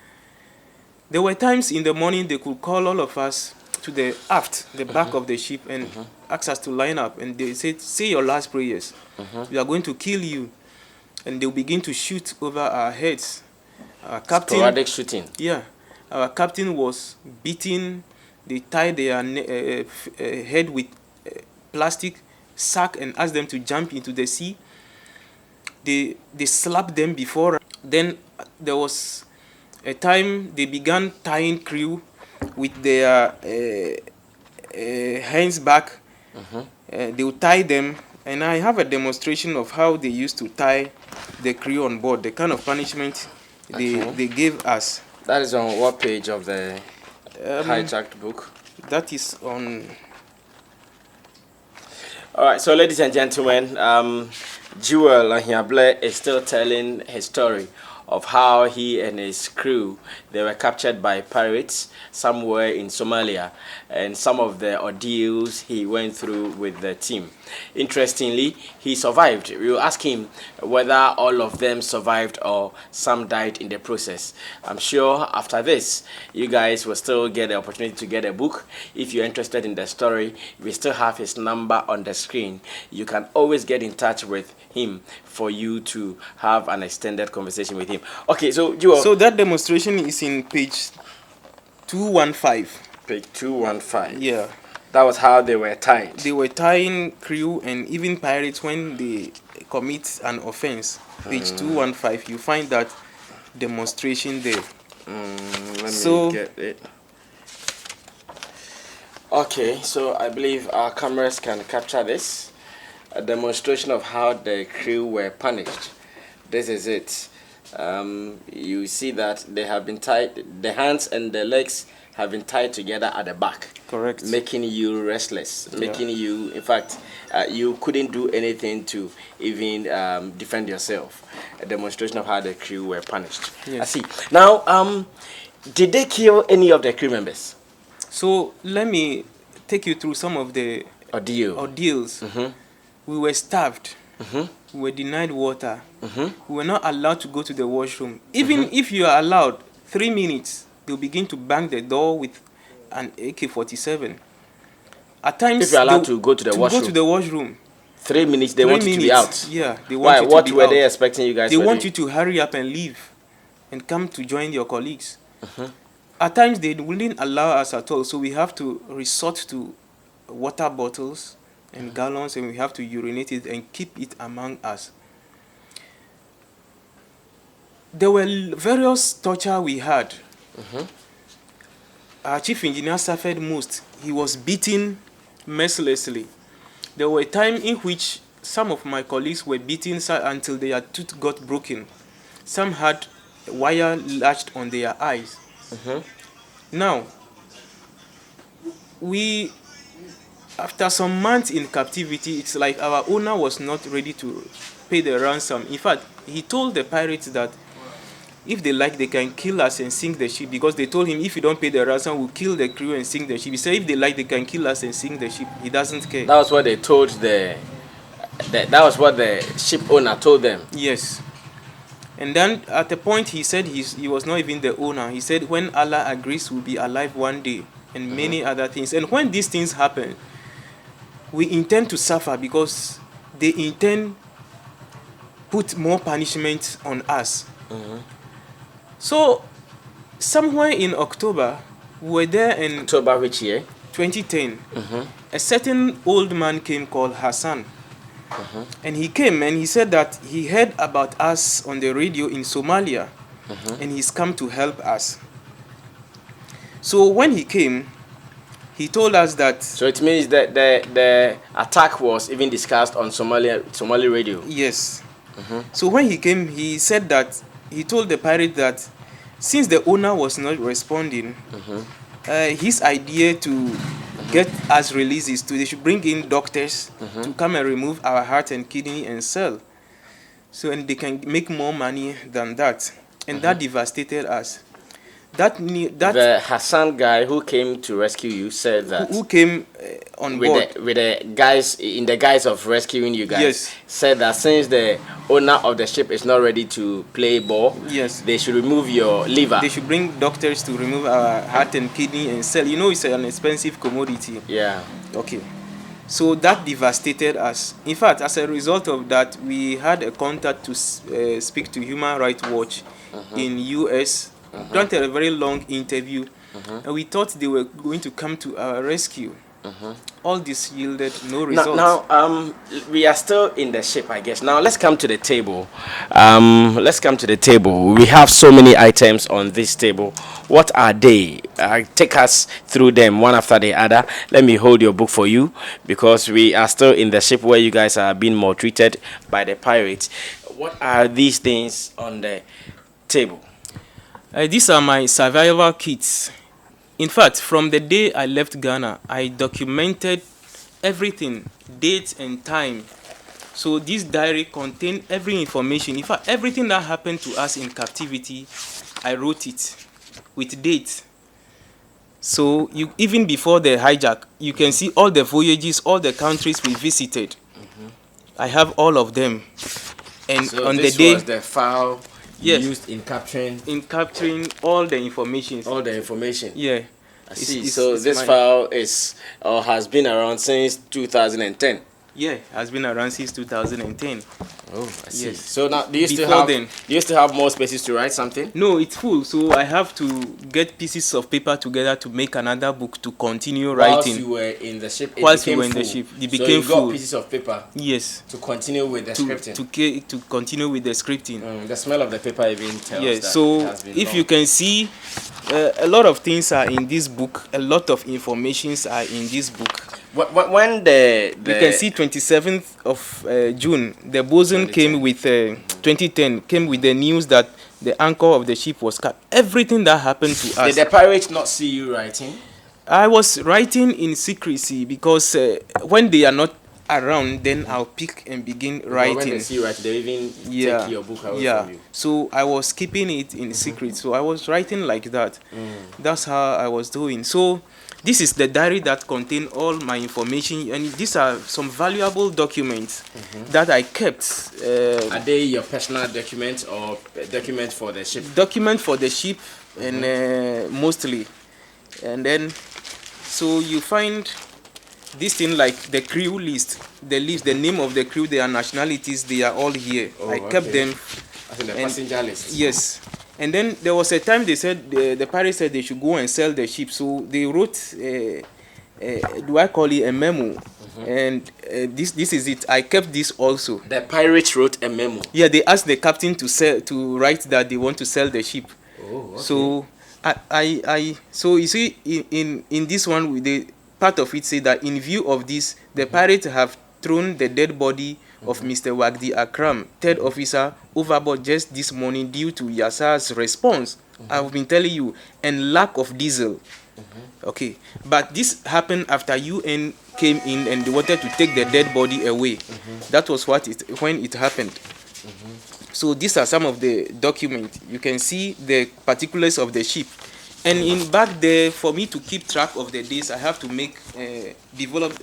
There were times in the morning they could call all of us to the aft, the back of the ship, and ask us to line up, and they said, say your last prayers. We are going to kill you. And they'll begin to shoot over our heads. Our captain, Sporadic shooting. yeah, our captain was beaten. They tied their head with plastic sack and asked them to jump into the sea. They slapped them before. Then there was a time they began tying crew with their hands back. They would tie them, and I have a demonstration of how they used to tie the crew on board, the kind of punishment they gave us. That is on what page of the hijacked book? That is on. All right, so ladies and gentlemen, Jewel Ahiable is still telling his story of how he and his crew, they were captured by pirates somewhere in Somalia, and some of the ordeals he went through with the team. Interestingly, he survived. We will ask him whether all of them survived or some died in the process. I'm sure after this, you guys will still get the opportunity to get a book. If you're interested in the story, we still have his number on the screen. You can always get in touch with him for you to have an extended conversation with him. Okay, so Jewel. So that demonstration is in page 215. Page 215. Yeah. That was how they were tied. They were tying crew and even pirates when they commit an offense. Page 215, you find that demonstration there. Let me get it. Okay, so I believe our cameras can capture this. A demonstration of how the crew were punished. This is it. You see that they have been tied, the hands and the legs have been tied together at the back. Correct. Making you restless, making you, in fact, you couldn't do anything to even defend yourself. A demonstration of how the crew were punished. Yes. I see. Now, did they kill any of the crew members? So let me take you through some of the ordeals. We were starved. We were denied water. We were not allowed to go to the washroom. Even if you are allowed 3 minutes, they'll begin to bang the door with an AK-47. At times, if you're allowed to go to the washroom. Go to the washroom. 3 minutes, they want you to be out. Yeah, they Why? want you What to be were out. they expecting you guys? They want you to hurry up and leave, and come to join your colleagues. At times, they wouldn't allow us at all, so we have to resort to water bottles and gallons, and we have to urinate it and keep it among us. There were various torture we had. Our chief engineer suffered most. He was beaten mercilessly. There were times in which some of my colleagues were beaten until their tooth got broken. Some had wire latched on their eyes. Now, after some months in captivity, it's like our owner was not ready to pay the ransom. In fact, he told the pirates that if they like, they can kill us and sink the ship, because they told him if you don't pay the ransom, we'll kill the crew and sink the ship. He said if they like, they can kill us and sink the ship. He doesn't care. That was what they told that was what the ship owner told them. Yes. And then at a point he said he was not even the owner. He said when Allah agrees, we'll be alive one day, and many other things. And when these things happen, we intend to suffer because they intend put more punishment on us. So somewhere in October, we were there in October which year? 2010. A certain old man came called Hassan. And he came and he said that he heard about us on the radio in Somalia, and he's come to help us. So when he came, he told us that. So it means that the attack was even discussed on Somali radio. Yes. So when he came, he said that he told the pirate that since the owner was not responding, his idea to get us released is they should bring in doctors to come and remove our heart and kidney and sell. So and they can make more money than that, and that devastated us. The Hassan guy who came to rescue you said that who came on board with the guys in the guise of rescuing you guys. Yes. Said that since the owner of the ship is not ready to play ball, yes, they should remove your liver. They should bring doctors to remove our heart and kidney and sell. You know, it's an expensive commodity. Yeah. Okay. So that devastated us. In fact, as a result of that, we had a contact to speak to Human Rights Watch in US. Granted a very long interview, and we thought they were going to come to our rescue. All this yielded no results. Now, we are still in the ship, I guess. Now, let's come to the table. Let's come to the table. We have so many items on this table. What are they? Take us through them one after the other. Let me hold your book for you because we are still in the ship where you guys are being maltreated by the pirates. What are these things on the table? These are my survival kits. In fact, from the day I left Ghana, I documented everything, dates and time. So this diary contained every information. In fact, everything that happened to us in captivity, I wrote it with dates. So even before the hijack, you can see all the voyages, all the countries we visited. I have all of them. And so on this the day was the file used in capturing all the information. All the information. Yeah. I see. So this file is or has been around since 2010. Yeah, has been around since 2010. Oh, I see. Yes. So now, do you still have more spaces to write something? No, it's full. So I have to get pieces of paper together to make another book to continue writing. Whilst you were in the ship, Whilst we were in the ship, it became full. So you got pieces of paper. Yes. To continue with the scripting. To continue with the scripting. The smell of the paper even tells. Yeah. That So it has been if long. you can see, a lot of things are in this book. A lot of informations are in this book. When you can see 27th of June, the bosun came with 2010 came with the news that the anchor of the ship was cut. Everything that happened to us. Did the pirates not see you writing? I was writing in secrecy because when they are not around, then I'll pick and begin writing. When they see you write, they even take your book away from you. So I was keeping it in secret. So I was writing like that. That's how I was doing. So this is the diary that contained all my information, and these are some valuable documents that I kept. Are they your personal documents or documents for the ship? Document for the ship, and mostly. And then, so you find this thing like the crew list, the name of the crew, their nationalities, they are all here. I kept them. As in the passenger list? Yes. And then there was a time they said, the pirates said they should go and sell the ship. So they wrote, do I call it a memo? And this is it. I kept this also. The pirates wrote a memo? Yeah, they asked the captain to write that they want to sell the ship. Oh, okay. So so you see, in this one, the part of it say that in view of this, the pirates have thrown the dead body of Mr. Wagdi Akram, third officer, overboard just this morning due to Yassar's response. I've been telling you, and lack of diesel. Okay, but this happened after UN came in and they wanted to take the dead body away. That was when it happened. So these are some of the documents. You can see the particulars of the ship. And in back there, for me to keep track of the days, I have to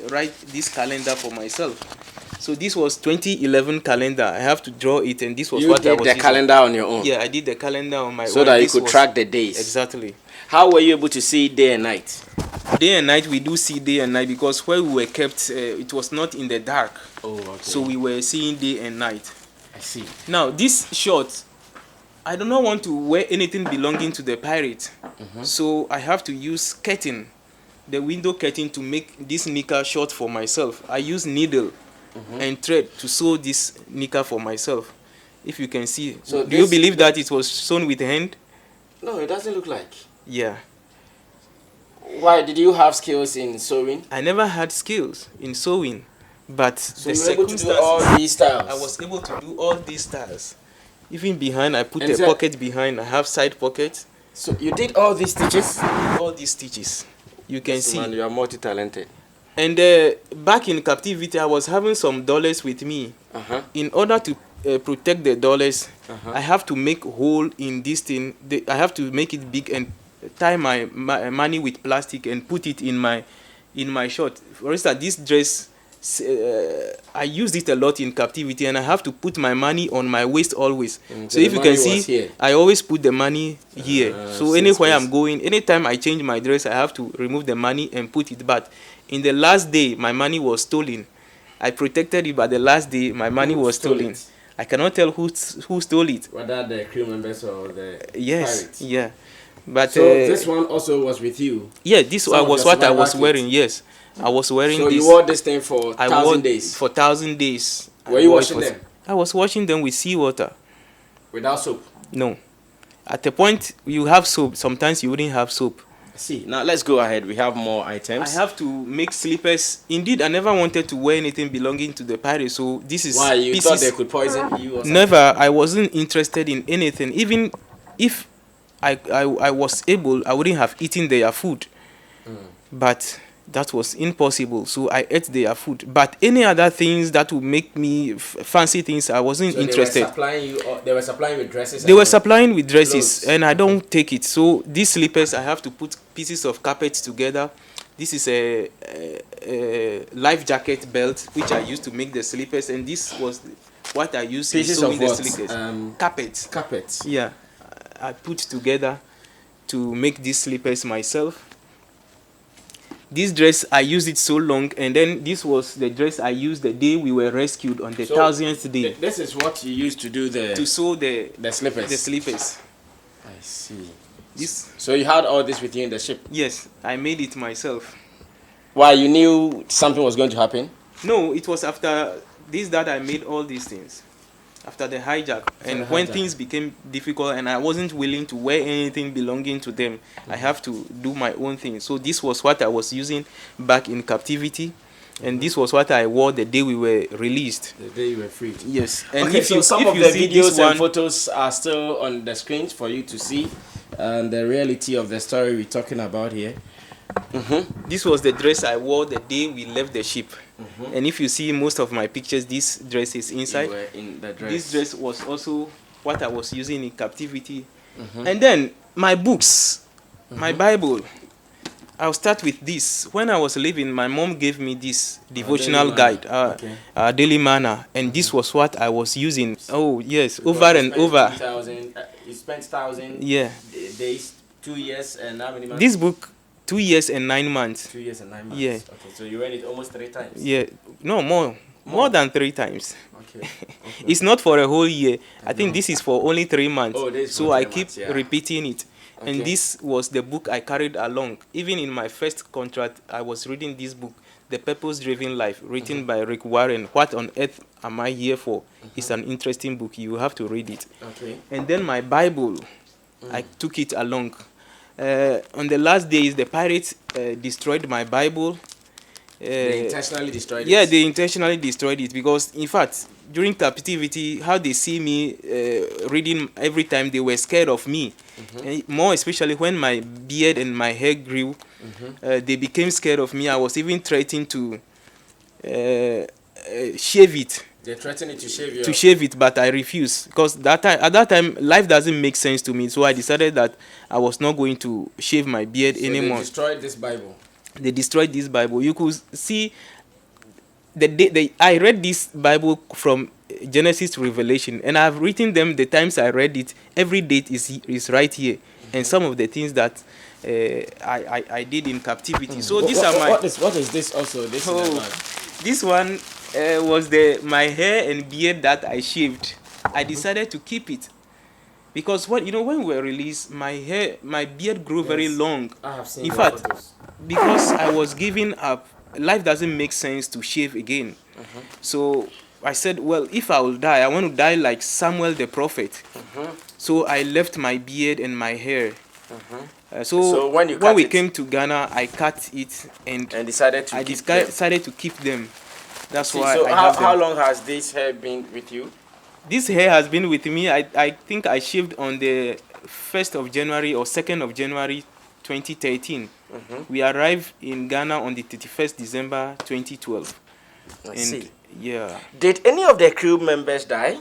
write this calendar for myself. So this was 2011 calendar. I have to draw it, and this was what I was using. You did the calendar on your own? Yeah, I did the calendar on my own. So that you could track the days? Exactly. How were you able to see day and night? Day and night, we do see day and night because where we were kept, it was not in the dark. Oh, okay. So we were seeing day and night. I see. Now, this short, I do not want to wear anything belonging to the pirate. So I have to use curtain, the window curtain, to make this knicker short for myself. I use needle and thread to sew this knicker for myself. If you can see, So do you believe that it was sewn with hand? No, it doesn't look like. Yeah. Why did you have skills in sewing? I never had skills in sewing, but So the you were able to do all circumstances, these styles. I was able to do all these styles. Even behind, I put And a so- pocket behind. I have side pockets. So you did all these stitches? All these stitches, you can see. Man, you are multi-talented. And back in captivity, I was having some dollars with me. In order to protect the dollars, I have to make hole in this thing. I have to make it big and tie my money with plastic and put it in my shirt. For instance, this dress, I used it a lot in captivity, and I have to put my money on my waist always. So if you can see, I always put the money here. So anywhere I'm going, anytime I change my dress, I have to remove the money and put it back. In the last day, my money was stolen. I protected it, but the last day, my money was stolen. I cannot tell who stole it. Whether the crew members or the pirates. Yeah. But so this one also was with you. Yeah, this was what I was wearing. Yes, I was wearing. So this. you wore this thing for 1,000 days. For 1,000 days. Were you washing them? I was washing them with seawater. Without soap? No. At the point you have soap, sometimes you wouldn't have soap. See, now let's go ahead. We have more items. I have to make slippers. Indeed, I never wanted to wear anything belonging to the pirates. So this is. Why you thought they could poison you? Or something? Never. I wasn't interested in anything. Even if I was able, I wouldn't have eaten their food. But that was impossible. So I ate their food. But any other things that would make me fancy things, I wasn't interested. They were supplying with dresses. They were supplying with dresses, clothes. and I don't take it. So these slippers, I have to put pieces of carpet together. This is a life jacket belt which I used to make the slippers, and this was what I used pieces in sewing of the what? slippers. Carpet. Carpet. Yeah, I put together to make these slippers myself. This dress, I used it so long, and then this was the dress I used the day we were rescued on the 1,000th day. This is what you used to do to sew the slippers. The slippers. I see. This. So you had all this with you in the ship? Yes, I made it myself. Why, you knew something was going to happen? No, it was after this that I made all these things. After the hijack. And when things became difficult and I wasn't willing to wear anything belonging to them, I have to do my own thing. So this was what I was using back in captivity. And this was what I wore the day we were released. The day you were freed. Yes. And okay, if so you, some if of you the see videos one, and photos are still on the screens for you to see. And the reality of the story we're talking about here. This was the dress I wore the day we left the ship. And if you see most of my pictures, this dress is inside. You were in the dress. This dress was also what I was using in captivity. And then my books, my Bible. I'll start with this. When I was leaving, my mom gave me this devotional guide, Daily Manna, and this was what I was using. Oh yes, over and over. You spent 1,000 days, 2 years, and how many months? This book, 2 years and 9 months. 2 years and 9 months. Yeah. Okay, so you read it almost 3 times. Yeah, no more than 3 times. Okay. It's not for a whole year. I think this is for only 3 months. Oh, this is so for I 3 keep months, repeating it. Okay. And this was the book I carried along. Even in my first contract, I was reading this book, The Purpose-Driven Life, written by Rick Warren. What on earth am I here for? It's an interesting book. You have to read it. Okay. And then my Bible, I took it along. On the last days, the pirates destroyed my Bible. They intentionally destroyed it? Yeah, they intentionally destroyed it because, in fact, during captivity, how they see me reading every time, they were scared of me. And more especially when my beard and my hair grew, they became scared of me. I was even threatening to shave it. They threatened to shave it, but I refused because at that time life doesn't make sense to me. So I decided that I was not going to shave my beard anymore. They destroyed this Bible. They destroyed this Bible. You could see I read this Bible from Genesis to Revelation, and I've written them the times I read it. Every date is right here, and some of the things that I did in captivity. So these are my. What is this also? This one was my hair and beard that I shaved. I decided to keep it because when we were released, my beard grew very long. I have seen. In fact, because I was giving up, life doesn't make sense to shave again. So I said, well, if I will die, I want to die like Samuel the prophet. So I left my beard and my hair. So So when you when cut we it came to Ghana, I cut it and and decided to I keep them. decided to keep them. That's See, why so I have how them. long has this hair been with you? This hair has been with me. I think I shaved on the 1st of January or 2nd of January 2013. We arrived in Ghana on the 31st December 2012. I And see. yeah. Did any of the crew members die?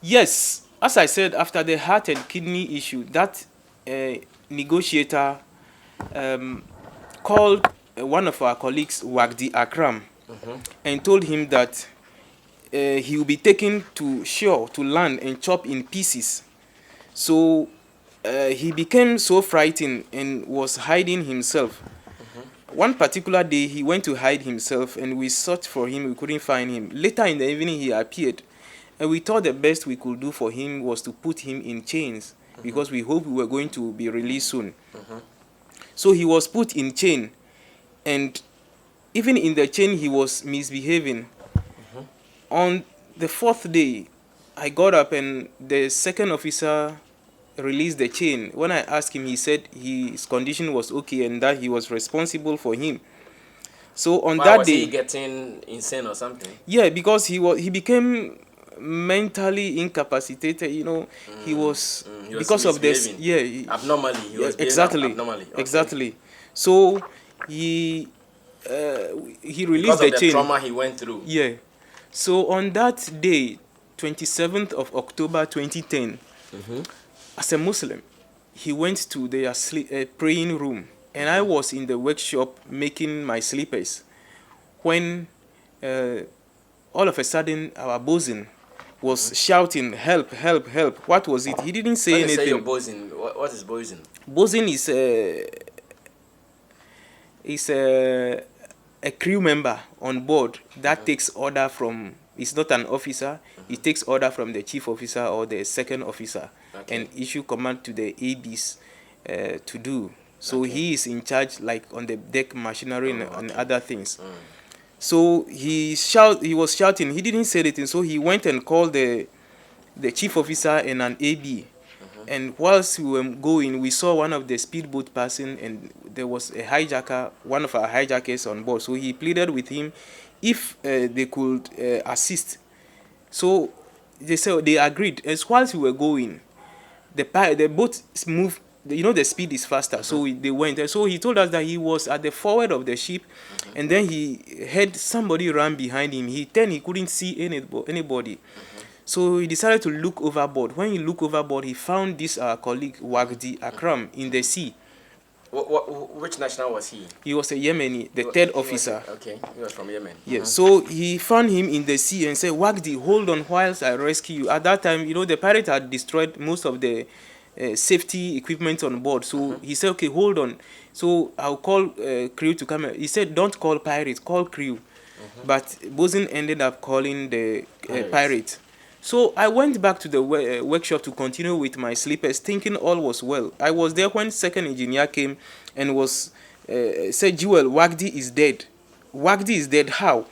Yes, as I said, after the heart and kidney issue, that uh, negotiator called one of our colleagues, Wagdi Akram, and told him that he will be taken to shore, to land, and chopped in pieces. So he became so frightened and was hiding himself. One particular day, he went to hide himself, and we searched for him. We couldn't find him. Later in the evening, he appeared, and we thought the best we could do for him was to put him in chains because we hoped we were going to be released soon. So he was put in chain, and even in the chain, he was misbehaving. On the 4th day, I got up, and the second officer released the chain. When I asked him, he said his condition was okay and that he was responsible for him. So on Why that was he day, getting insane or something? yeah, because he became mentally incapacitated. He was He was because of this. misbehaving. Yeah, Abnormally. He yeah, was behaving exactly, abnormally. Okay. exactly. So he he Because released of the the chain. trauma he went through. Yeah. So on that day, 27th of October 2010, as a Muslim, he went to their praying room, and I was in the workshop making my slippers when uh, all of a sudden our bosun was shouting, "Help, help, help." What was it? He didn't say When you say you're anything. bosun, what is bosun? Bosun is a crew member on board that takes order from. It's not an officer. He takes order from the chief officer or the second officer, Okay. and issue command to the ABs to do. So Okay. he is in charge, like on the deck machinery and Okay. other things. So he was shouting. He didn't say anything. So he went and called the chief officer and an AB. And whilst we were going, we saw one of the speedboat passing, and there was a hijacker, one of our hijackers on board. So he pleaded with him if they could assist. So they said they agreed. As whilst we were going, the boat moved. The speed is faster. So they went. And so he told us that he was at the forward of the ship, and then he heard somebody run behind him. He turned. He couldn't see anybody. So he decided to look overboard. When he looked overboard, he found this colleague, Wagdi Akram, in the sea. Which national was he? He was a Yemeni, the He third was officer. okay, he was from Yemen. Yes. So he found him in the sea and said, "Wagdi, hold on whilst I rescue you." At that time, the pirate had destroyed most of the safety equipment on board. So he said, "Okay, hold on. So I'll call crew to come." He said, "Don't call pirates, call crew." But Bosun ended up calling the pirate. So I went back to the workshop to continue with my slippers, thinking all was well. I was there when second engineer came and was said, "Jewel, Wagdi is dead." Wagdi is dead? How?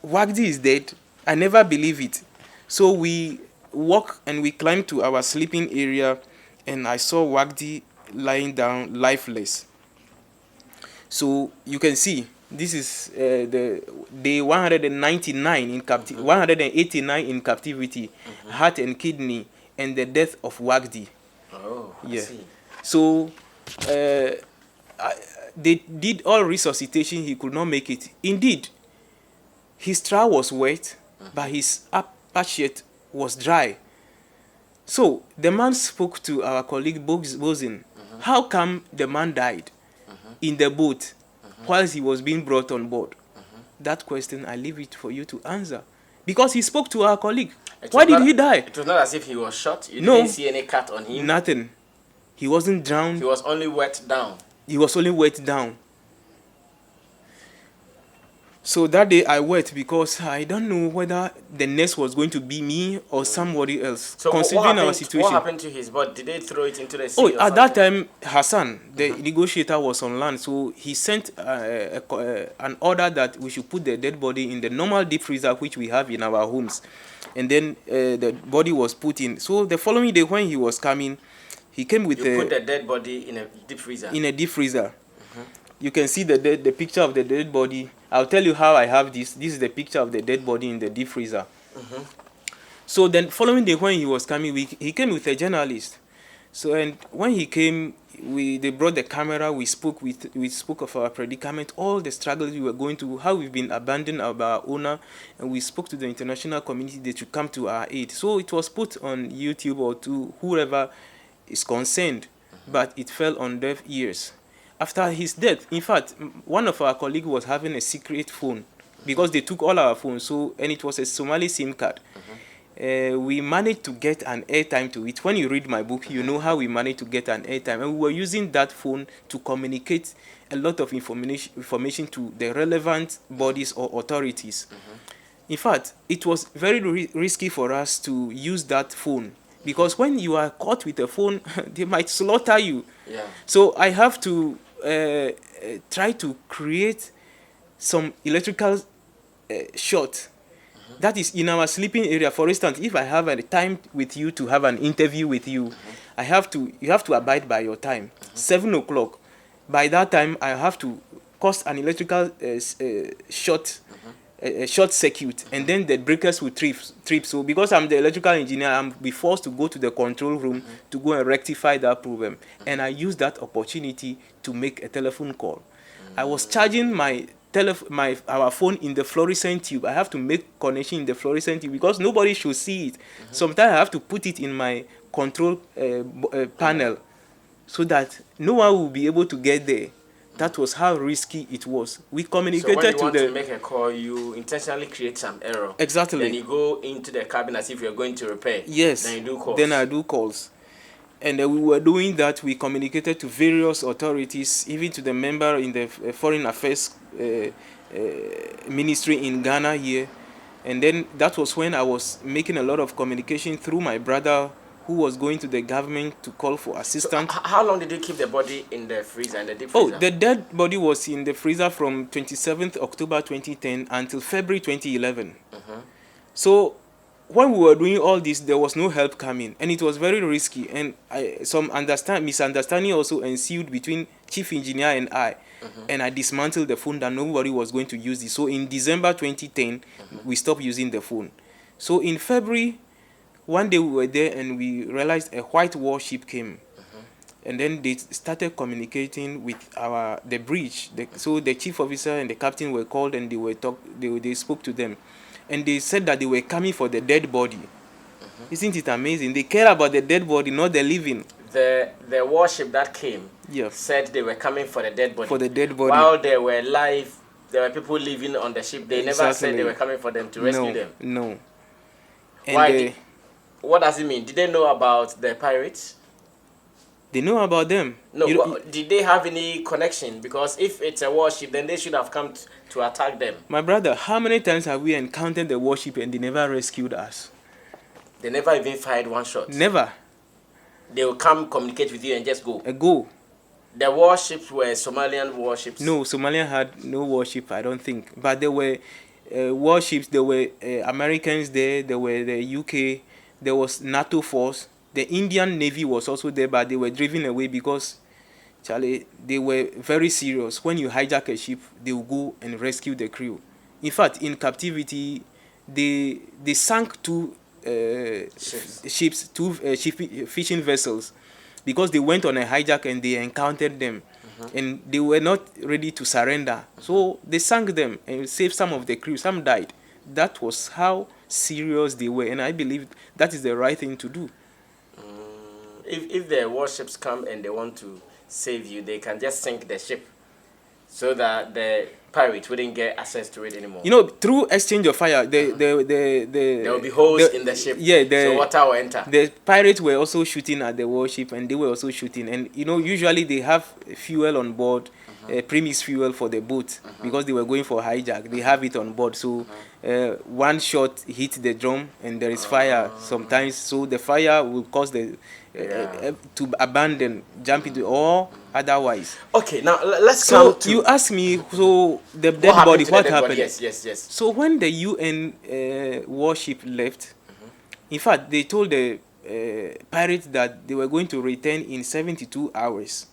Wagdi is dead? I never believe it. So we walked and we climbed to our sleeping area, and I saw Wagdi lying down lifeless. So you can see this is the day 199 in captivity, 189 in captivity, heart and kidney, and the death of Wagdi. Oh, I Yeah. see. So they did all resuscitation. He could not make it. Indeed, his trowel was wet, but his upper shirt was dry. So the man spoke to our colleague Bosun. How come the man died in the boat whilst he was being brought on board? That question, I leave it for you to answer. Because he spoke to our colleague. Why did he die? It was not as if he was shot. You No. didn't see any cut on him. Nothing. He wasn't drowned. He was only wet down. He was only wet down. So that day I wept because I don't know whether the next was going to be me or somebody else, So what considering our happened? What situation. happened to his body? Did they throw it into the Oh, sea or at that something? time, Hassan, the negotiator, was on land, so he sent an order that we should put the dead body in the normal deep freezer which we have in our homes, and then the body was put in. So the following day, when he was coming, he came with You put the dead body in a deep freezer. in a deep freezer. You can see the picture of the dead body. I'll tell you how I have this. This is the picture of the dead body in the deep freezer. So then, following day when he was coming, he came with a journalist. So and when he came, they brought the camera. We spoke of our predicament, all the struggles we were going through, how we've been abandoned by our owner, and we spoke to the international community that should come to our aid. So it was put on YouTube or to whoever is concerned, but it fell on deaf ears. After his death, in fact, one of our colleagues was having a secret phone because they took all our phones. So and it was a Somali SIM card. We managed to get an airtime to it. When you read my book, you know how we managed to get an airtime, and we were using that phone to communicate a lot of information to the relevant bodies or authorities. In fact, it was very risky for us to use that phone because when you are caught with a phone, they might slaughter you. Yeah. So I have to try to create some electrical shot that is in our sleeping area. For instance, if I have a time with you to have an interview with you, you have to abide by your time. 7 o'clock. By that time, I have to cause an electrical short a short circuit, and then the breakers will trip. So because I'm the electrical engineer, I'm be forced to go to the control room to go and rectify that problem. And I use that opportunity to make a telephone call. I was charging our phone in the fluorescent tube. I have to make connection in the fluorescent tube because nobody should see it. Sometimes I have to put it in my control panel so that no one will be able to get there. That was how risky it was. We So when communicated you to want to the make a call, you intentionally create some error. Then exactly. you go into the cabin as if you're going to repair. Yes. Then you do calls. Then I do calls. And we were doing that. We communicated to various authorities, even to the member in the Foreign Affairs Ministry in Ghana here. And then that was when I was making a lot of communication through my brother, who was going to the government to call for So assistance. how long did you keep the body in the freezer, in the deep Oh, freezer? the dead body was in the freezer from 27th October 2010 until February 2011. So when we were doing all this, there was no help coming, and it was very risky. And some misunderstanding also ensued between chief engineer and I. And I dismantled the phone that nobody was going to use it. So in December 2010, we stopped using the phone. So in February, one day we were there and we realized a white warship came. And then they started communicating with the bridge. So the chief officer and the captain were called, and they spoke to them. And they said that they were coming for the dead body. Isn't it amazing? They care about the dead body, not the living. The warship that came Yeah. said they were coming for the dead body. For the dead body. While they were live, there were people living on the ship. They never said they were coming for them to rescue them. No. And Why? What does it mean? Did they know about the pirates? they know about them. No. Did they have any connection? Because if it's a warship, then they should have come to attack them. My brother, how many times have we encountered the warship and they never rescued us? They never even fired one shot. Never. They will come communicate with you and just go. Go. The warships were Somalian warships. No, Somalia had no warship, I don't think. But there were warships, there were Americans there, there were the UK, there was NATO force. The Indian Navy was also there, but they were driven away because, Charlie, they were very serious. When you hijack a ship, they will go and rescue the crew. In fact, in captivity, they sank two ships, fishing vessels, because they went on a hijack and they encountered them. And they were not ready to surrender. So they sank them and saved some of the crew. Some died. That was how serious they were. And I believe that is the right thing to do. If the warships come and they want to save you, they can just sink the ship. so that the pirate wouldn't get access to it anymore. You know, through exchange of fire, There will be holes in the ship, yeah, so water will enter. the pirates were also shooting at the warship, and they were also shooting. And you know, usually they have fuel on board, premix fuel for the boat, because they were going for hijack. They have it on board, so one shot hit the drum, and there is fire sometimes. So the fire will cause the to abandon, jump into, or otherwise. Okay, now let's So come to you ask me, so the what dead happened body, to the what dead body? happened? Yes, yes, yes. So when the UN warship left, in fact, they told the pirates that they were going to return in 72 hours.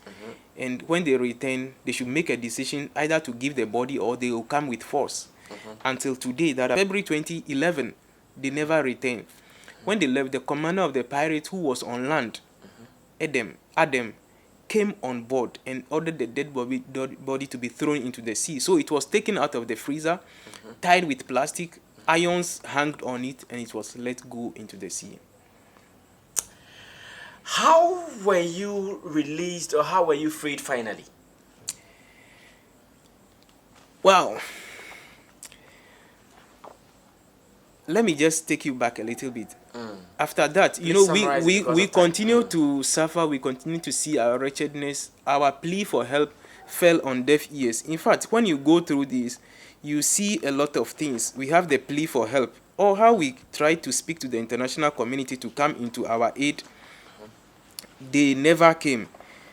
And when they return, they should make a decision either to give the body or they will come with force. Until today, that February 2011, they never returned. When they left, the commander of the pirates, who was on land, Adam, came on board and ordered the dead body to be thrown into the sea. So it was taken out of the freezer, tied with plastic, irons hung on it, and it was let go into the sea. How were you released, or how were you freed finally? Wow. Let me just take you back a little bit. After that, you know, we continue to suffer, we continue to see our wretchedness. Our plea for help fell on deaf ears. In fact, when you go through this, you see a lot of things. We have the plea for help, or how we try to speak to the international community to come into our aid. They never came.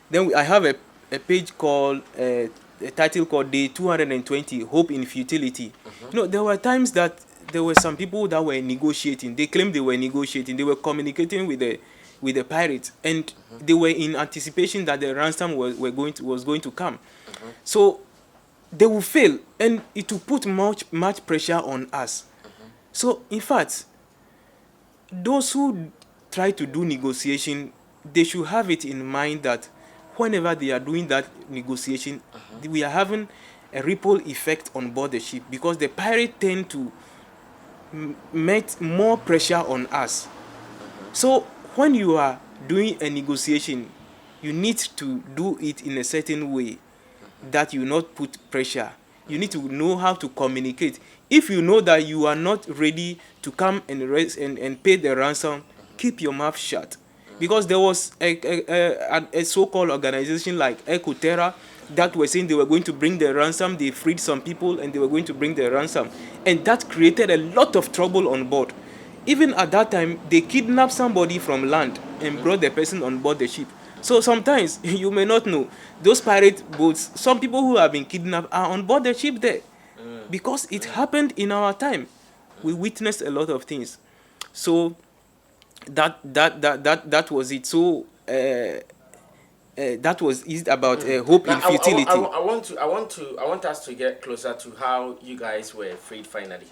Then I have a page called, a title called Day 220, Hope in Futility. You know, there were times that there were some people that were negotiating. They claimed they were negotiating. They were communicating with the pirates, and they were in anticipation that the ransom was going to come. So they will fail, and it will put much pressure on us. So in fact, those who try to do negotiation, they should have it in mind that whenever they are doing that negotiation, we are having a ripple effect on board the ship, because the pirates tend to make more pressure on us. So when you are doing a negotiation, you need to do it in a certain way that you not put pressure. You need to know how to communicate. If you know that you are not ready to come and pay the ransom, keep your mouth shut. Because there was a so-called organization like Ecoterra that were saying they were going to bring the ransom. They freed some people and they were going to bring the ransom. And that created a lot of trouble on board. Even at that time, they kidnapped somebody from land and brought the person on board the ship. So sometimes, you may not know, those pirate boats, some people who have been kidnapped are on board the ship there. Because it happened in our time. We witnessed a lot of things. So that was it. So that was it about hope in futility. I want us to get closer to how you guys were freed finally.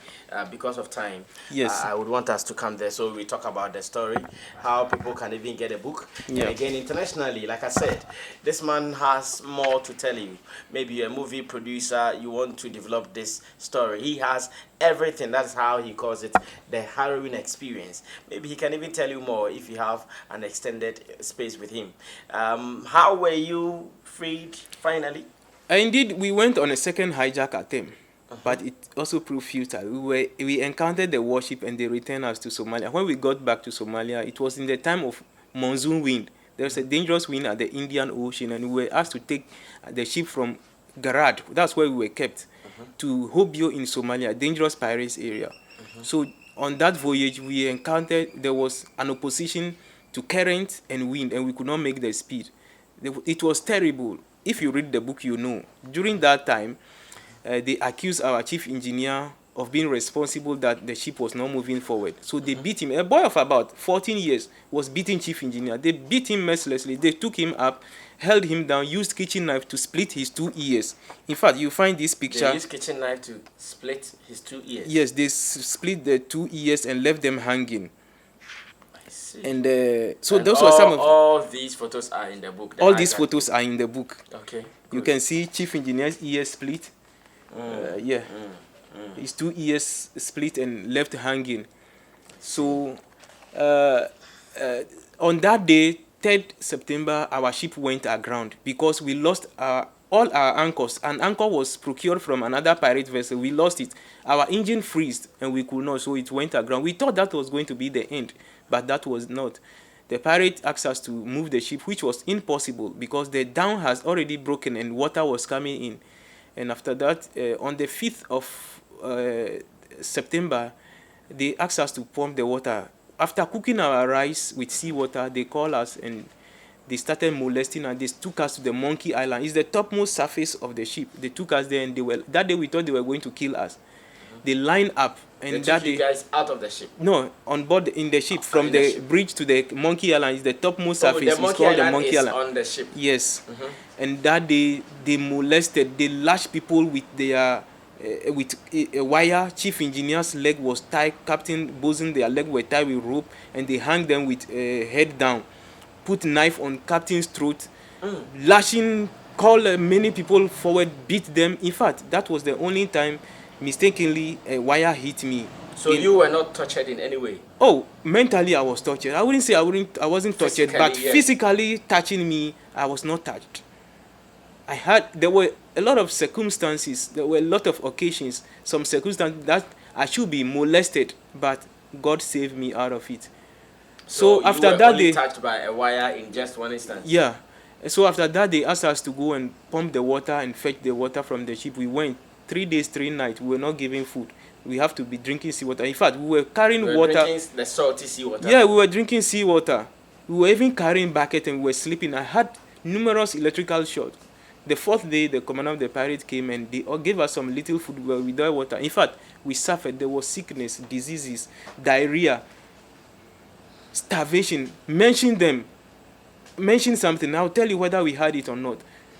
Because of time, Yes. I would want us to come there, so we talk about the story, how people can even get a book. Yeah. And again, internationally, like I said, this man has more to tell you. Maybe you're a movie producer, you want to develop this story. He has everything. That's how he calls it, the harrowing experience. Maybe he can even tell you more if you have an extended space with him. How were you freed finally? Indeed, we went on a second hijack attempt, but it also proved futile. We encountered the warship and they returned us to Somalia. When we got back to Somalia, it was in the time of monsoon wind. There was a dangerous wind at the Indian Ocean, and we were asked to take the ship from Garad, that's where we were kept, to Hobyo in Somalia, a dangerous pirates area. So on that voyage, we encountered, there was an opposition to current and wind, and we could not make the speed. It was terrible. If you read the book, you know. During that time, they accused our chief engineer of being responsible that the ship was not moving forward. So they beat him. A boy of about 14 years was beating chief engineer. They beat him mercilessly. They took him up, held him down, used kitchen knife to split his 2 ears. In fact, you find this picture. They used kitchen knife to split his 2 ears. Yes, they split the 2 ears and left them hanging. And so those were some of all these photos are in the book. All these photos are in the book. Okay. You can see chief engineer's ears split. His 2 ears split and left hanging. So on that day, 3rd September, our ship went aground because we lost our all our anchors. An anchor was procured from another pirate vessel. We lost it. Our engine freezed and we could not, so it went aground. We thought that was going to be the end, but that was not. The pirate asked us to move the ship, which was impossible because the dam has already broken and water was coming in. And after that, on the 5th of September, they asked us to pump the water. After cooking our rice with seawater, they called us and they started molesting us. They took us to the Monkey Island. It's the topmost surface of the ship. They took us there, and that day we thought they were going to kill us. They lined up, and They that took you day, guys out of the ship. no, on board in the ship, from in the the ship. bridge to the Monkey Island is the topmost Oh, surface. the It's Monkey called the Island Monkey is Island. on the ship. Yes. And that day they molested, they lashed people with their with a wire. Chief engineer's leg was tied, captain bosun their leg were tied with rope, and they hung them with head down, put knife on captain's throat, lashing, call many people forward, beat them. In fact, that was the only time mistakenly a wire hit me. So you were not tortured in any way? Oh, mentally I was tortured. I wouldn't say I wasn't tortured, but Physically, yes. physically touching me, I was not touched. There were a lot of circumstances, there were a lot of occasions, some circumstances that I should be molested, but God saved me out of it. So you after were that only day, touched by a wire in just one instance? yeah. So after that they asked us to go and pump the water and fetch the water from the ship. We went 3 days, 3 nights. We were not given food. We have to be drinking seawater. In fact, we were carrying You were water. drinking the salty seawater? Yeah, we were drinking seawater. We were even carrying bucket and we were sleeping. I had numerous electrical shocks. The 4th day, the commander of the pirates came and they all gave us some little food without water. In fact, we suffered. There was sickness, diseases, diarrhea, starvation. Mention something. I'll tell you whether we had it or not.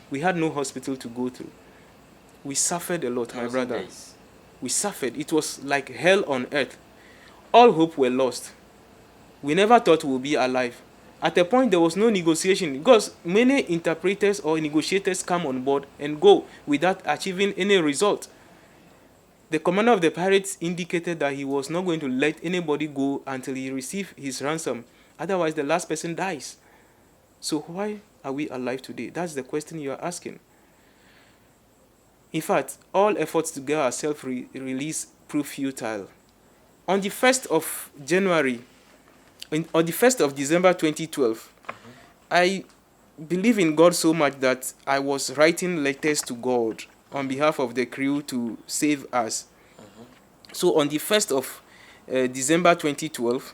We had no hospital to go to. We suffered a lot, my brother. Days. We suffered. It was like hell on earth. All hope were lost. We never thought we would be alive. At a point, there was no negotiation because many interpreters or negotiators come on board and go without achieving any result. The commander of the pirates indicated that he was not going to let anybody go until he received his ransom. Otherwise, the last person dies. So why are we alive today? That's the question you are asking. In fact, all efforts to get ourselves released proved futile. On the 1st of January, on the 1st of December 2012, I believe in God so much that I was writing letters to God on behalf of the crew to save us. So on the 1st of December 2012,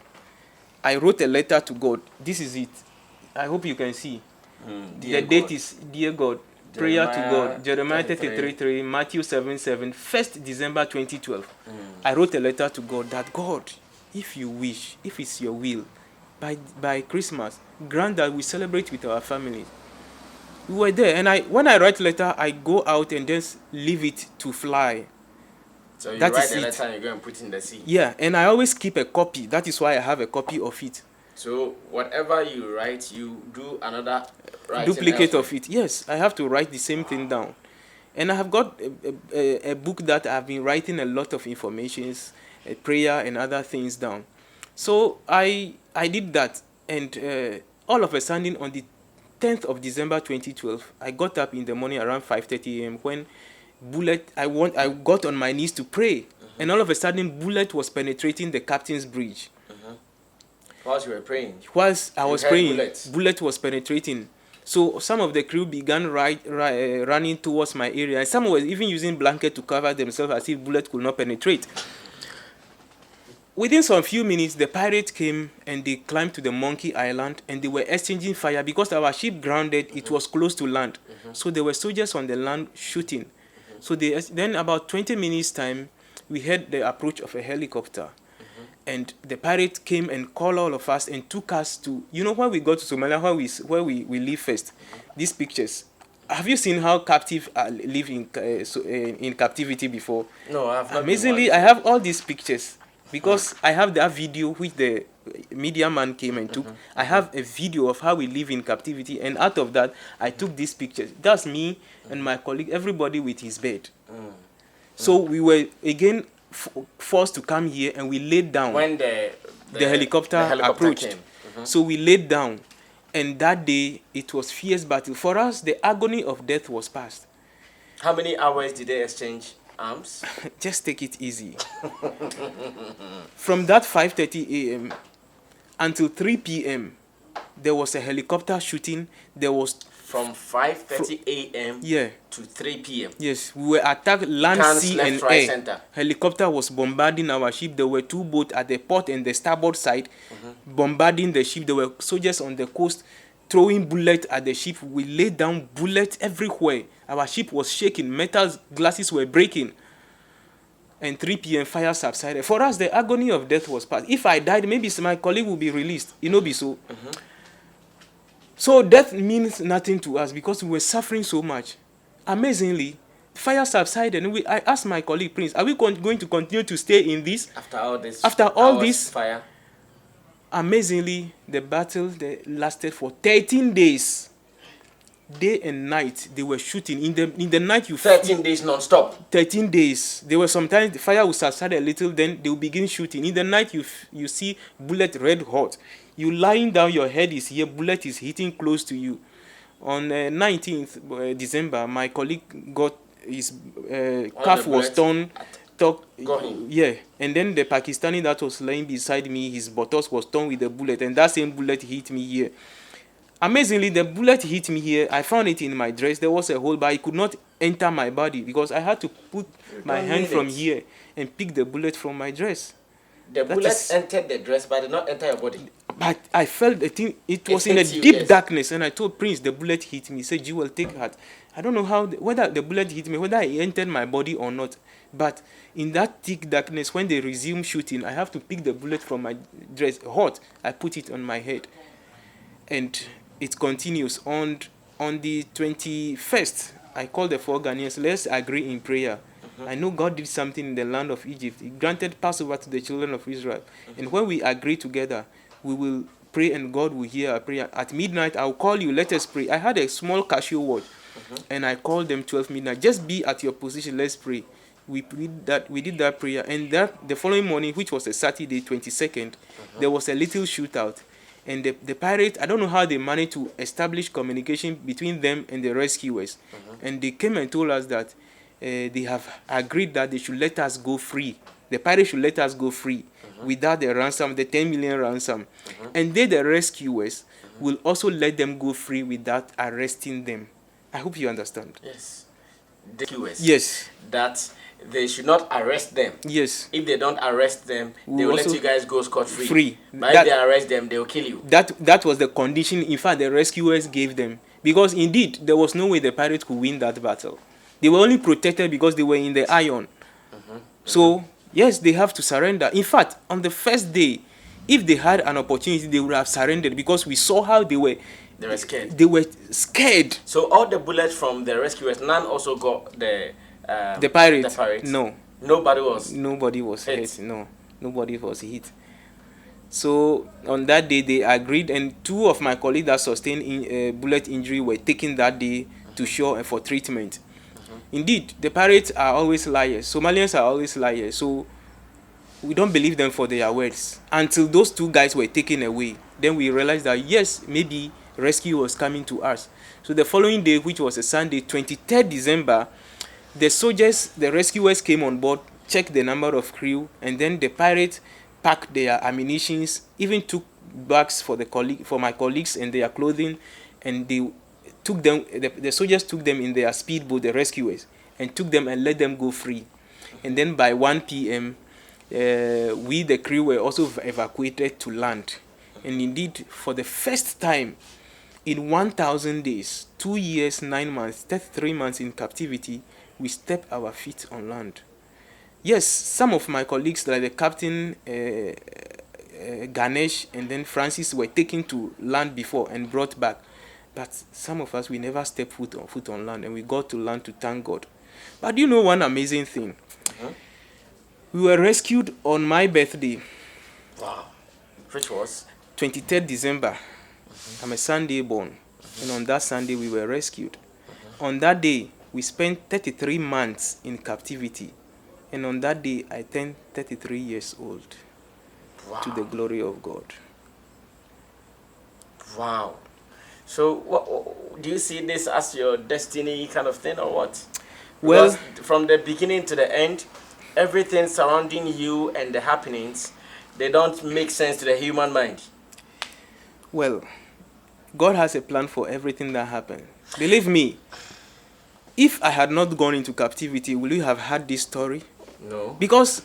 I wrote a letter to God. This is it. I hope you can see. The date is, Dear God, prayer to God, Jeremiah 33:3, Matthew 7:7, 1st December 2012. I wrote a letter to God that, God, if you wish, if it's your will, by Christmas, grant that we celebrate with our family. We were there, and when I write letter, I go out and just leave it to fly. So you That write is a it. letter and you go and put it in the sea? Yeah, and I always keep a copy. That is why I have a copy of it. So whatever you write, you do another Duplicate of it. Yes, I have to write the same thing down. And I have got a book that I've been writing a lot of informations, prayer and other things down. So I did that, and all of a sudden on the 10th of December 2012, I got up in the morning around 5:30 a.m. when I got on my knees to pray, and all of a sudden bullet was penetrating the captain's bridge. Whilst you were praying? Whilst I was praying, bullets. bullet was penetrating. So some of the crew began running towards my area, and some were even using blanket to cover themselves as if bullet could not penetrate. Within some few minutes, the pirates came and they climbed to the Monkey Island and they were exchanging fire because our ship grounded. It was close to land, so there were soldiers on the land shooting. So then about 20 minutes time, we heard the approach of a helicopter. And the pirate came and called all of us and took us to, when we got to Somalia, where we live first, these pictures. Have you seen how captive live in captivity before? No, I have not. Amazingly, I have all these pictures because I have that video which the media man came and took. I have a video of how we live in captivity, and out of that, I took these pictures. That's me and my colleague, everybody with his bed. So we were again forced to come here, and we laid down When the helicopter approached. came. So we laid down, And that day, it was fierce battle. For us, the agony of death was past. How many hours did they exchange arms? Just take it easy. From that 5:30 a.m. until 3 p.m., there was a helicopter shooting. There was from 5:30 a.m. yeah to 3 p.m. Yes, we were attacked land, Guns sea, left, and right, air. center. Helicopter was bombarding our ship. There were 2 boats at the port and the starboard side, bombarding the ship. There were soldiers on the coast throwing bullets at the ship. We laid down bullets everywhere. Our ship was shaking. Metal glasses were breaking. And 3 p.m. fire subsided. For us, the agony of death was past. If I died, maybe my colleague will be released. You know, be so. So death means nothing to us because we were suffering so much. Amazingly, fire subsided. And I asked my colleague Prince, are we going to continue to stay in this? After all this, fire. Amazingly, the battle lasted for 13 days. Day and night, they were shooting. In the night, 13 days non-stop. 13 days. There were sometimes the fire will subside a little, then they will begin shooting. In the night, you see bullet red hot. You lying down, your head is here, bullet is hitting close to you. On 19th December, my colleague got his calf was torn. Yeah, and then the Pakistani that was lying beside me, his buttocks was torn with a bullet, and that same bullet hit me here. Amazingly, the bullet hit me here. I found it in my dress. There was a hole, but it could not enter my body because I had to put my hand from here and pick the bullet from my dress. The bullet entered the dress, but did not enter your body. But I felt the thing. It was in a deep darkness, and I told Prince the bullet hit me. He said, "You will take heart." I don't know whether the bullet hit me, whether it entered my body or not. But in that thick darkness, when they resumed shooting, I have to pick the bullet from my dress. Hot, I put it on my head, and it continues on the 21st. I called the 4 Ghanaians. Let's agree in prayer. I know God did something in the land of Egypt. He granted Passover to the children of Israel. And when we agree together, we will pray and God will hear our prayer. At midnight, I'll call you. Let us pray. I had a small Casio watch, and I called them 12 midnight. Just be at your position. Let's pray. We did that prayer. And the following morning, which was a Saturday, 22nd, there was a little shootout. And the pirates, I don't know how they managed to establish communication between them and the rescuers. And they came and told us that they have agreed that they should let us go free. The pirates should let us go free without the ransom, the 10 million ransom. And they, the rescuers, will also let them go free without arresting them. I hope you understand. Yes. The rescuers. Yes. That they should not arrest them. Yes. If they don't arrest them, they will let you guys go scot-free. Free. But if they arrest them, they will kill you. That was the condition, in fact, the rescuers gave them. Because indeed, there was no way the pirates could win that battle. They were only protected because they were in the iron. So, yes, they have to surrender. In fact, on the first day, if they had an opportunity, they would have surrendered because we saw how they were. They were scared. They were scared. So all the bullets from the rescuers, none also got the pirates. No. Nobody was hit. No, nobody was hit. So on that day, they agreed, and 2 of my colleagues that sustained bullet injury were taken that day to shore for treatment. Indeed, the pirates are always liars. Somalians are always liars. So we don't believe them for their words. Until those 2 guys were taken away, then we realized that yes, maybe rescue was coming to us. So the following day, which was a Sunday, 23rd December, the soldiers, the rescuers came on board, checked the number of crew, and then the pirates packed their ammunitions, even took bags for my colleagues and their clothing, and they took them. The soldiers took them in their speedboat, the rescuers, and took them and let them go free. And then by 1 p.m., we, the crew, were also evacuated to land. And indeed, for the first time in 1,000 days, 2 years, 9 months, 33 months in captivity, we stepped our feet on land. Yes, some of my colleagues, like the captain, Ganesh, and then Francis, were taken to land before and brought back. But some of us, we never stepped foot on land, and we got to land to thank God. But you know one amazing thing? We were rescued on my birthday. Wow. Which was? 23rd December. I'm a Sunday born. And on that Sunday, we were rescued. On that day, we spent 33 months in captivity. And on that day, I turned 33 years old. Wow. To the glory of God. Wow. So, do you see this as your destiny kind of thing, or what? Because Well, from the beginning to the end, everything surrounding you and the happenings, they don't make sense to the human mind. well, God has a plan for everything that happened. Believe me, if I had not gone into captivity, will you have had this story? No. Because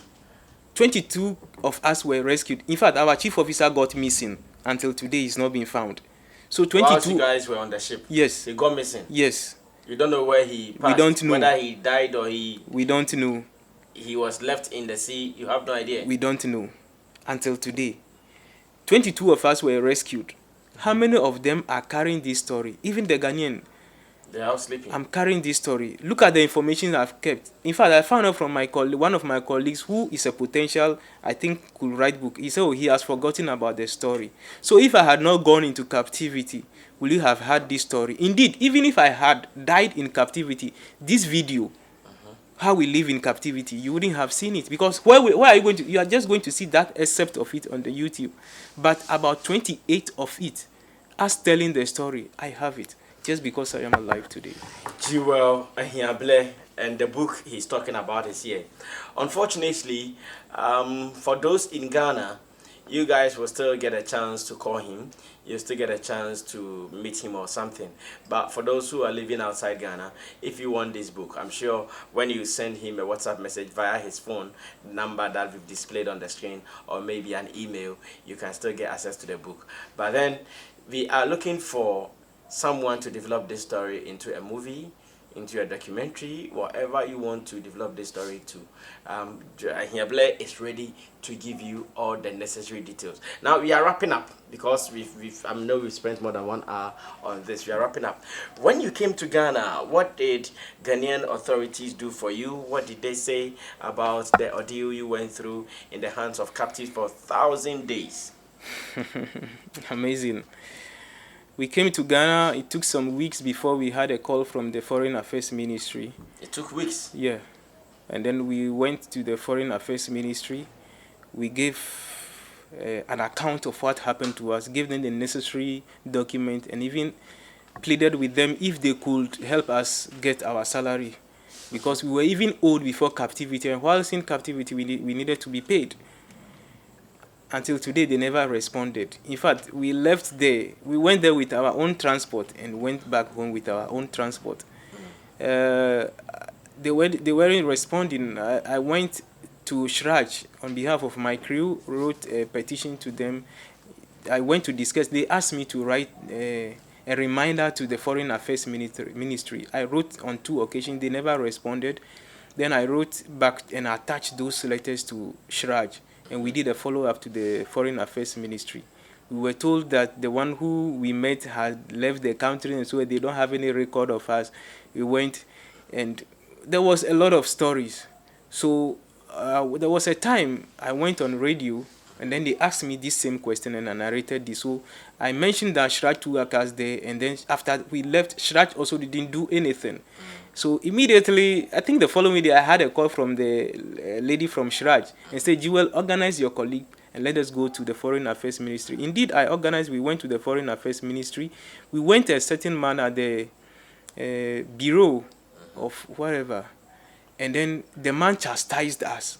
22 of us were rescued. In fact, our chief officer got missing until today. He's not been found. So Whilst you 22, guys were on the ship, yes, he got missing. yes, You don't know where he we don't passed, know. whether he died or We don't know. he was left in the sea. You have no idea. We don't know until today. 22 of us were rescued. How many of them are carrying this story? Even the Ghanaian, They are all sleeping. I'm carrying this story. Look at the information I've kept. In fact, I found out from one of my colleagues who is a potential, I think, could write book. He said, oh, he has forgotten about the story. So if I had not gone into captivity, will you have had this story? Indeed, even if I had died in captivity, this video, how we live in captivity, you wouldn't have seen it, because where are you going to? You are just going to see that excerpt of it on the YouTube. But about 28 of it, us telling the story, I have it, just because I am alive today. Jewel Ahiable, and the book he's talking about is here. Unfortunately, for those in Ghana, you guys will still get a chance to call him. You'll still get a chance to meet him or something. But for those who are living outside Ghana, if you want this book, I'm sure when you send him a WhatsApp message via his phone number that we've displayed on the screen, or maybe an email, you can still get access to the book. But then we are looking for someone to develop this story into a movie, into a documentary, whatever you want to develop this story to. Ahiable is ready to give you all the necessary details. Now we are wrapping up, because I know we've spent more than 1 hour on this. We are wrapping up. When you came to Ghana, what did Ghanaian authorities do for you? What did they say about the ordeal you went through in the hands of captives for 1,000 days? Amazing. We came to Ghana. It took some weeks before we had a call from the Foreign Affairs Ministry. It took weeks. Yeah. And then we went to the Foreign Affairs Ministry. We gave an account of what happened to us, gave them the necessary document, and even pleaded with them if they could help us get our salary, because we were even owed before captivity, and whilst in captivity we needed to be paid. Until today, they never responded. In fact, we left there. We went there with our own transport and went back home with our own transport. They weren't responding. I went to Shraj on behalf of my crew, wrote a petition to them. I went to discuss. They asked me to write a reminder to the Foreign Affairs Ministry. I wrote on 2 occasions. They never responded. Then I wrote back and attached those letters to Shraj, and we did a follow-up to the Foreign Affairs Ministry. We were told that the one who we met had left the country, and so they don't have any record of us. We went, and there was a lot of stories. So there was a time I went on radio, and then they asked me this same question, and I narrated this. So I mentioned that Shraj took us there, and then after we left, Shraj also didn't do anything. So immediately, I think the following day, I had a call from the lady from Shraj and said, Jewel, organize your colleague and let us go to the Foreign Affairs Ministry. Indeed, I organized. We went to the Foreign Affairs Ministry. We went to a certain man at the bureau of whatever. And then the man chastised us.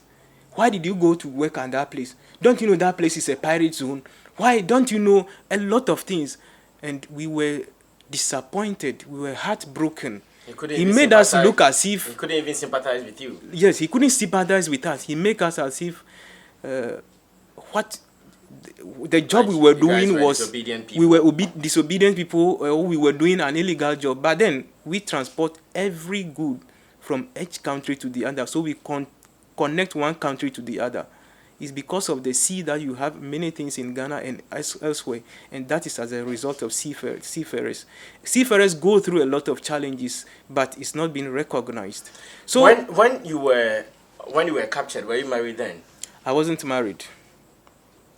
Why did you go to work at that place? Don't you know that place is a pirate zone? Why don't you know a lot of things? And we were disappointed. We were heartbroken. He made us look as if... He couldn't even sympathize with you. Yes, he couldn't sympathize with us. He made us as if what the job we were doing was... We were disobedient people, or we were doing an illegal job. But then we transport every good from each country to the other. So we connect one country to the other. It's because of the sea that you have many things in Ghana and elsewhere, and that is as a result of seafarers. Seafarers go through a lot of challenges, but it's not being recognized. So when you were captured, were you married then? I wasn't married.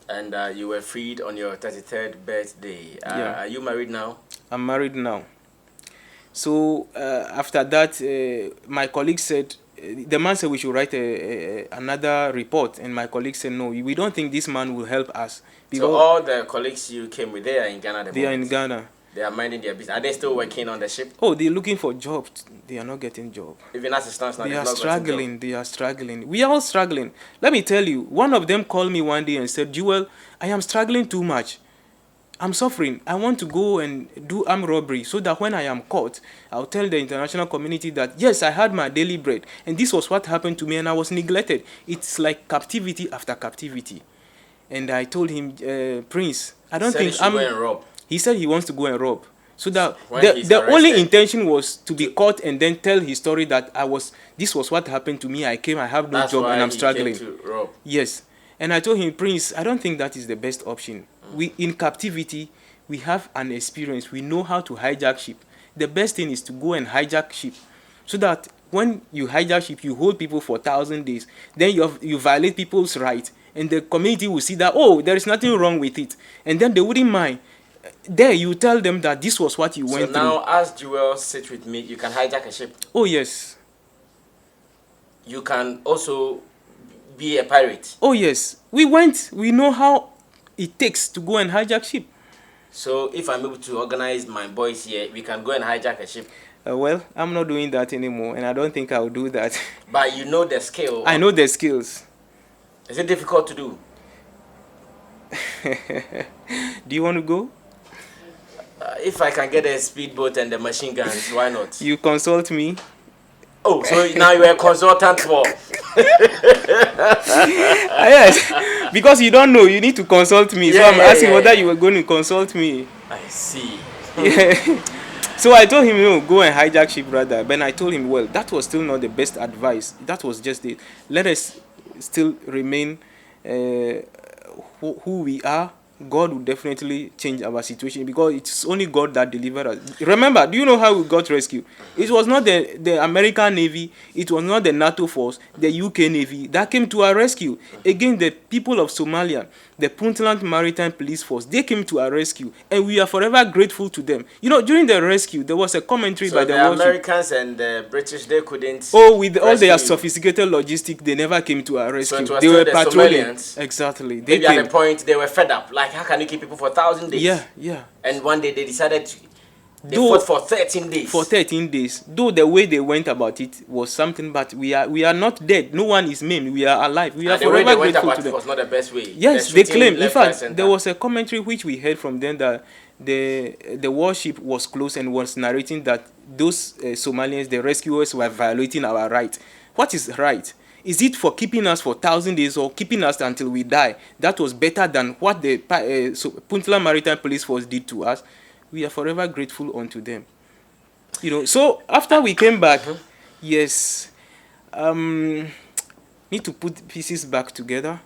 And you were freed on your 33rd birthday. Yeah. Are you married now? I'm married now. So after that, my colleague said, the man said we should write another report, and my colleague said no, we don't think this man will help us. So all the colleagues you came with, they are in Ghana. They are in Ghana. They are minding their business. Are they still working on the ship? Oh, they're looking for jobs. They are not getting job. Even as it stands now, They they've are not gotten job. struggling. They are struggling. We are all struggling. Let me tell you, one of them called me one day and said, Jewel, I am struggling too much. I'm suffering. I want to go and do armed robbery so that when I am caught, I'll tell the international community that, yes, I had my daily bread. And this was what happened to me and I was neglected. It's like captivity after captivity. And I told him, Prince, I don't think I'm... Go and rob. He said he wants to go and rob. So that When the only intention was to be caught and then tell his story that this was what happened to me. I came, I have no job and I'm struggling. Came to rob. Yes. And I told him, Prince, I don't think that is the best option. We in captivity, we have an experience. We know how to hijack ship. The best thing is to go and hijack ship, so that when you hijack ship, you hold people for 1,000 days. Then you violate people's rights, and the community will see that, oh, there is nothing wrong with it, and then they wouldn't mind. There, you tell them that this was what you went through. So now, as Jewel sit with me, you can hijack a ship. Oh yes. You can also be a pirate. Oh yes. We know how it takes to go and hijack ship. So if I'm able to organize my boys here, we can go and hijack a ship. Well, I'm not doing that anymore, and I don't think I'll do that. But you know the skill. I know the skills. Is it difficult to do? Do you want to go? If I can get a speedboat and the machine guns, why not? You consult me. Oh, so now you're a consultant for... Yes, because you don't know, you need to consult me. So I'm asking whether you were going to consult me. I see. Yeah. So I told him, go and hijack ship rather. But I told him, well, that was still not the best advice. That was just it. Let us still remain who we are. God will definitely change our situation, because it's only God that delivered us. Remember, do you know how we got rescued? It was not the American Navy, it was not the NATO force, the UK Navy that came to our rescue. Again, the people of Somalia, the Puntland Maritime Police Force, they came to our rescue, and we are forever grateful to them. During the rescue, there was a commentary by the Americans and the British, they couldn't. Oh, with all their sophisticated logistics, they never came to our rescue. So they were patrolling. Somalians. Exactly. Maybe at a point they were fed up. Like, how can you keep people for 1,000 days? Yeah. And one day they decided they fought for 13 days. For 13 days. Though the way they went about it was something, but we are not dead. No one is maimed. We are alive. We are forever grateful to them. It was not the best way. Yes, they claim. In fact, there was a commentary which we heard from them that the warship was close and was narrating that those Somalians, the rescuers, were violating our right. What is right? Is it for keeping us for 1,000 days or keeping us until we die? That was better than what the Puntland Maritime Police Force did to us. We are forever grateful unto them. So after we came back, yes, need to put pieces back together.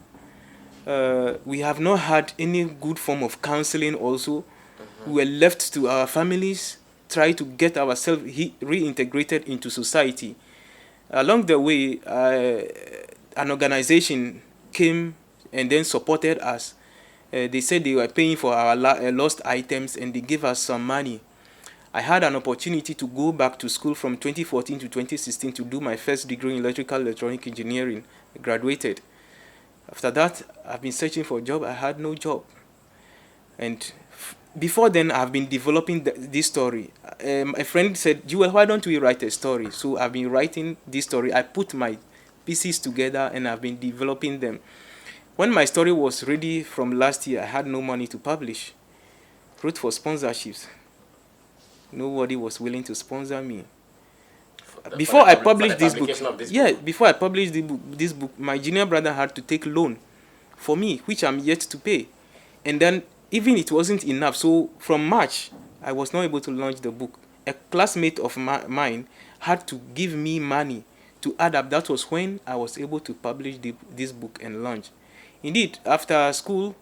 We have not had any good form of counseling also. We were left to our families, try to get ourselves reintegrated into society. Along the way, an organization came and then supported us. They said they were paying for our lost items, and they gave us some money. I had an opportunity to go back to school from 2014 to 2016 to do my first degree in electrical electronic engineering. I graduated. After that, I've been searching for a job. I had no job. And before then, I've been developing this story. A friend said, Jewel, why don't we write a story? So I've been writing this story. I put my pieces together and I've been developing them. When my story was ready from last year, I had no money to publish. Wrote for sponsorships. Nobody was willing to sponsor me. Before I published this book, before I published this book, my junior brother had to take loan for me, which I'm yet to pay. And then even it wasn't enough. So from March, I was not able to launch the book. A classmate of mine had to give me money to add up. That was when I was able to publish this book and launch. Indeed, after school,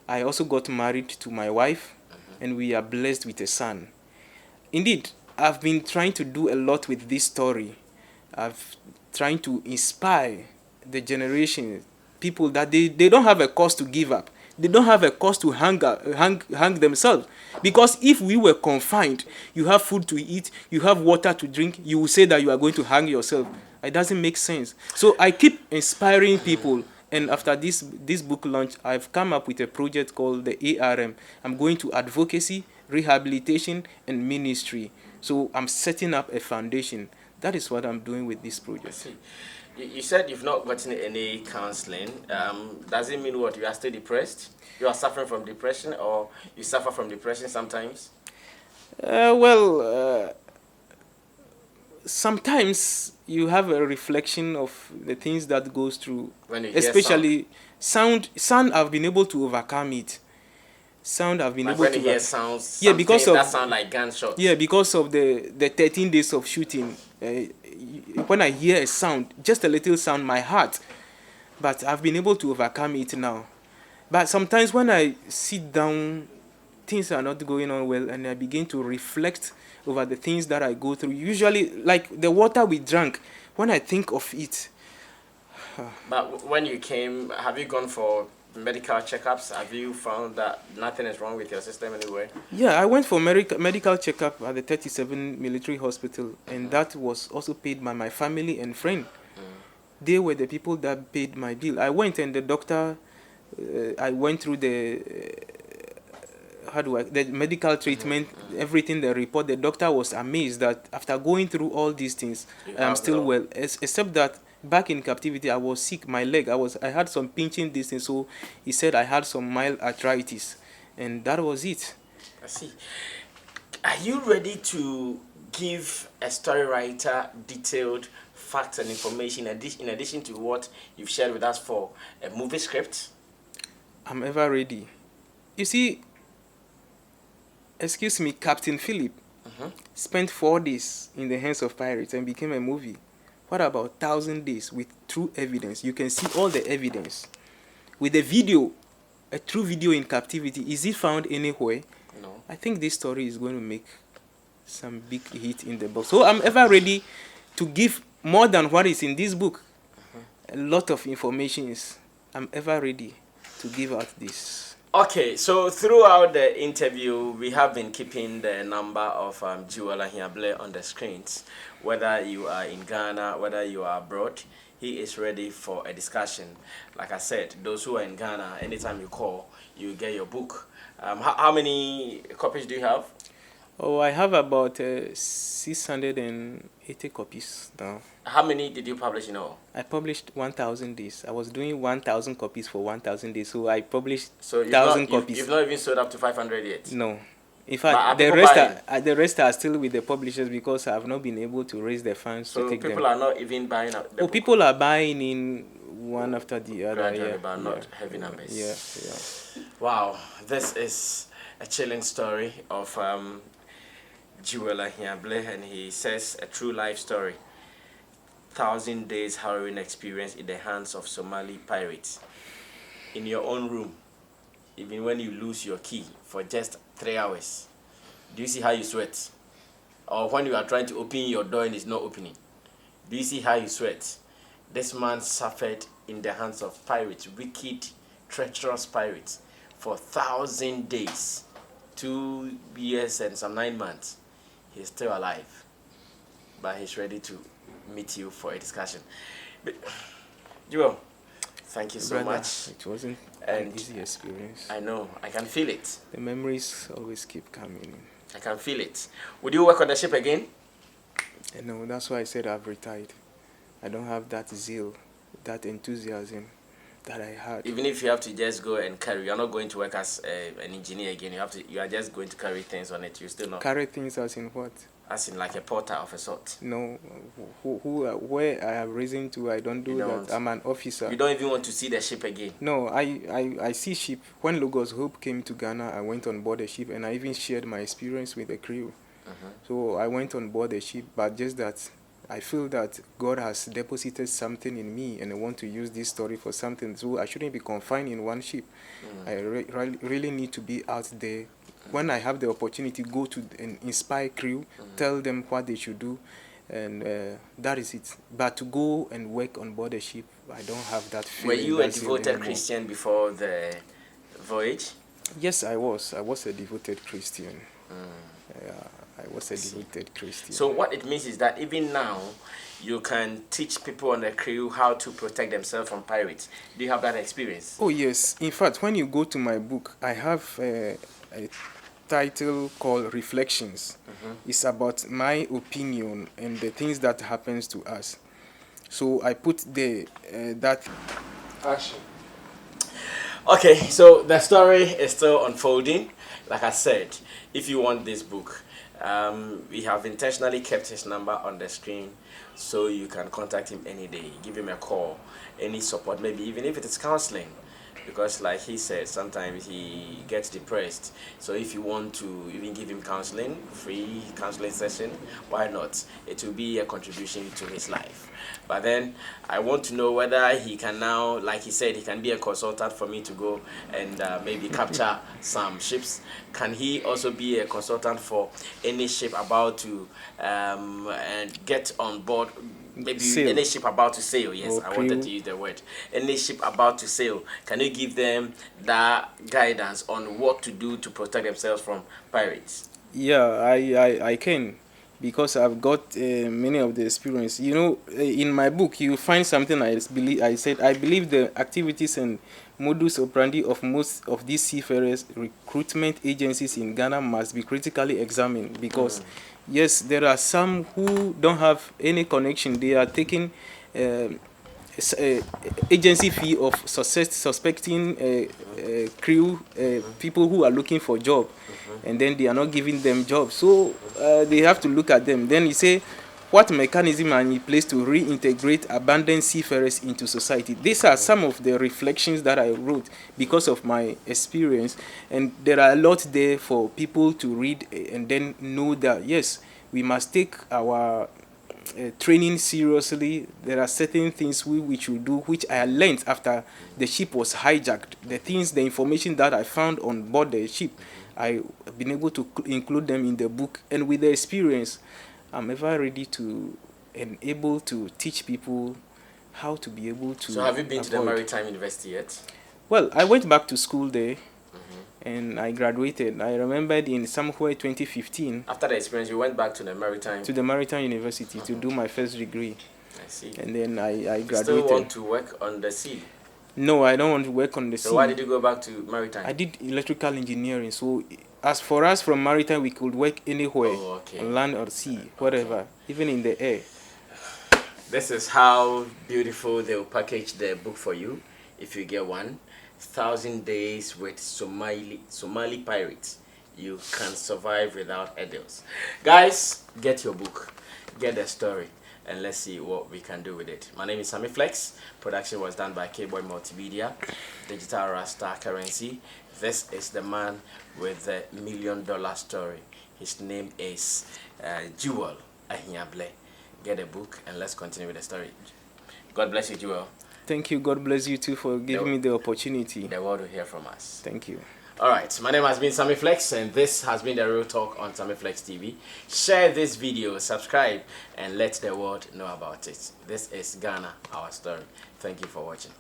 I also got married to my wife, and we are blessed with a son. Indeed, I've been trying to do a lot with this story. I've trying to inspire the generation, people that they don't have a cause to give up. They don't have a cause to hang themselves. Because if we were confined, you have food to eat, you have water to drink, you will say that you are going to hang yourself. It doesn't make sense. So I keep inspiring people. And after this book launch, I've come up with a project called the ARM. I'm going to advocacy, rehabilitation, and ministry. So I'm setting up a foundation. That is what I'm doing with this I project. see. You said you've not gotten any counseling. Does it mean what? You are still depressed? You are suffering from depression, or you suffer from depression sometimes? Well, sometimes you have a reflection of the things that goes through, When you hear sound, especially sound. I've been able to overcome it. Sound, I've been like able when to you hear sounds, yeah, some because things that of sound like gunshots. yeah, because of the 13 days of shooting. When I hear a sound, just a little sound, my heart, but I've been able to overcome it now. But sometimes when I sit down, things are not going on well, and I begin to reflect over the things that I go through. Usually, like the water we drank, when I think of it. But when you came, have you gone for medical checkups? Have you found that nothing is wrong with your system anyway? Yeah, I went for medical checkup at the 37 military hospital, and that was also paid by my family and friend. They were the people that paid my bill. I went, and the doctor, I went through the the medical treatment, everything, the report. The doctor was amazed that after going through all these things, You I am have still no. well. Except that back in captivity, I was sick. My leg, I had some pinching distance. So he said I had some mild arthritis, and that was it. I see. Are you ready to give a story writer detailed facts and information in addition to what you've shared with us for a movie script? I'm ever ready. You see, excuse me, Captain Philip spent 4 days in the hands of pirates and became a movie. What about 1,000 days with true evidence? You can see all the evidence. With a video, a true video in captivity, is it found anywhere? No. I think this story is going to make some big hit in the box. So I'm ever ready to give more than what is in this book. A lot of information is. I'm ever ready to give out this. Okay, so throughout the interview, we have been keeping the number of Jewel Ahiable on the screens. Whether you are in Ghana, whether you are abroad, he is ready for a discussion. Like I said, those who are in Ghana, anytime you call, you get your book. How many copies do you have? Oh, I have about 680 copies now. How many did you publish in all? I published 1,000 days. I was doing 1,000 copies for 1,000 days, so I published So you've 1,000 not, you've, copies. you've not even sold up to 500 yet? No. In But are fact, the people rest buying? the rest are still with the publishers because I have not been able to raise the funds to So take people them. are not even buying the book People are buying in one after the other. gradually, Yeah, but not heavy numbers. yeah, yeah. Wow, this is a chilling story of Jewel Ahiable, and he says a true life story. 1,000 days harrowing experience in the hands of Somali pirates. In your own room, even when you lose your key for just 3 hours. Do you see how you sweat? Or when you are trying to open your door and it's not opening. Do you see how you sweat? This man suffered in the hands of pirates, wicked, treacherous pirates, for 1,000 days, 2 years and some 9 months. He's still alive, but he's ready to meet you for a discussion. But, Joel, thank you so Brother, much. it wasn't And an easy experience. I know, I can feel it. The memories always keep coming. I can feel it. Would you work on the ship again? No, that's why I said I've retired. I don't have that zeal, that enthusiasm that I had. Even if you have to just go and carry, you're not going to work as an engineer again. You are just going to carry things on it. You still not. Carry things as in what? As in like a porter of a sort. No, where I have risen to, I don't do You that. don't. I'm an officer. You don't even want to see the ship again. No, I see ship. When Logos Hope came to Ghana, I went on board the ship and I even shared my experience with the crew. So I went on board the ship, but just that I feel that God has deposited something in me and I want to use this story for something. So I shouldn't be confined in one ship. I really need to be out there. When I have the opportunity, go to and inspire crew, tell them what they should do, and that is it. But to go and work on board a ship, I don't have that feeling. Were you a that zeal devoted anymore. Christian before the voyage? Yes, I was. I was a devoted Christian. Yeah, I was a devoted Christian. So what it means is that even now, you can teach people on the crew how to protect themselves from pirates. Do you have that experience? Oh yes. In fact, when you go to my book, I have title called Reflections. It's about my opinion and the things that happens to us. So I put the that action. Okay, so the story is still unfolding. Like I said, if you want this book, we have intentionally kept his number on the screen so you can contact him any day, give him a call, any support, maybe even if it is counseling. Because like he said, sometimes he gets depressed. So if you want to even give him counseling, free counseling session, why not? It will be a contribution to his life. But then I want to know whether he can now, like he said, he can be a consultant for me to go and maybe capture some ships. Can he also be a consultant for any ship about to and get on board? Maybe Sail. any ship about to sail. Yes, Or I wanted crew. to use the word. Any ship about to sail. Can you give them that guidance on what to do to protect themselves from pirates? Yeah, I can, because I've got many of the experience. You know, in my book, you find something I said I believe the activities and modus operandi of most of these seafarers recruitment agencies in Ghana must be critically examined, because yes, there are some who don't have any connection. They are taking uh, agency fee of suspecting crew, people who are looking for job, and then they are not giving them jobs. So they have to look at them. Then you say, what mechanism are in place to reintegrate abandoned seafarers into society? These are some of the reflections that I wrote because of my experience, and there are a lot there for people to read and then know that yes, we must take our training seriously. There are certain things which we do, which I learned after the ship was hijacked. The information that I found on board the ship, I've been able to include them in the book. And with the experience, I'm ever ready to and able to teach people how to be able to So have you been to the avoid. Maritime University yet? Well, I went back to school there and I graduated. I remembered in somewhere 2015 After the experience, you went back to the Maritime. to the Maritime University to do my first degree, I see. and then I You still graduated. want to work on the sea. No, I don't want to work on the So sea. why did you go back to I Maritime? did electrical engineering. So, as for us from Maritime, we could work anywhere, Oh, okay. on land or sea, whatever, even in the air. This is how beautiful they will package the book for you if you get one. 1,000 Days with Somali Pirates. You can survive without adults. Guys, get your book, get the story, and let's see what we can do with it. My name is Sammy Flex. Production was done by K-Boy Multimedia, Digital Rasta Currency. This is the man with the $1 million story. His name is Jewel Ahiable. Get a book and let's continue with the story. God bless you, Jewel. Thank you. God bless you too for giving me the opportunity. The world will hear from us. Thank you. All right, my name has been Sammy Flex, and this has been the Real Talk on Sammy Flex TV. Share this video, subscribe, and let the world know about it. This is Ghana, our story. Thank you for watching.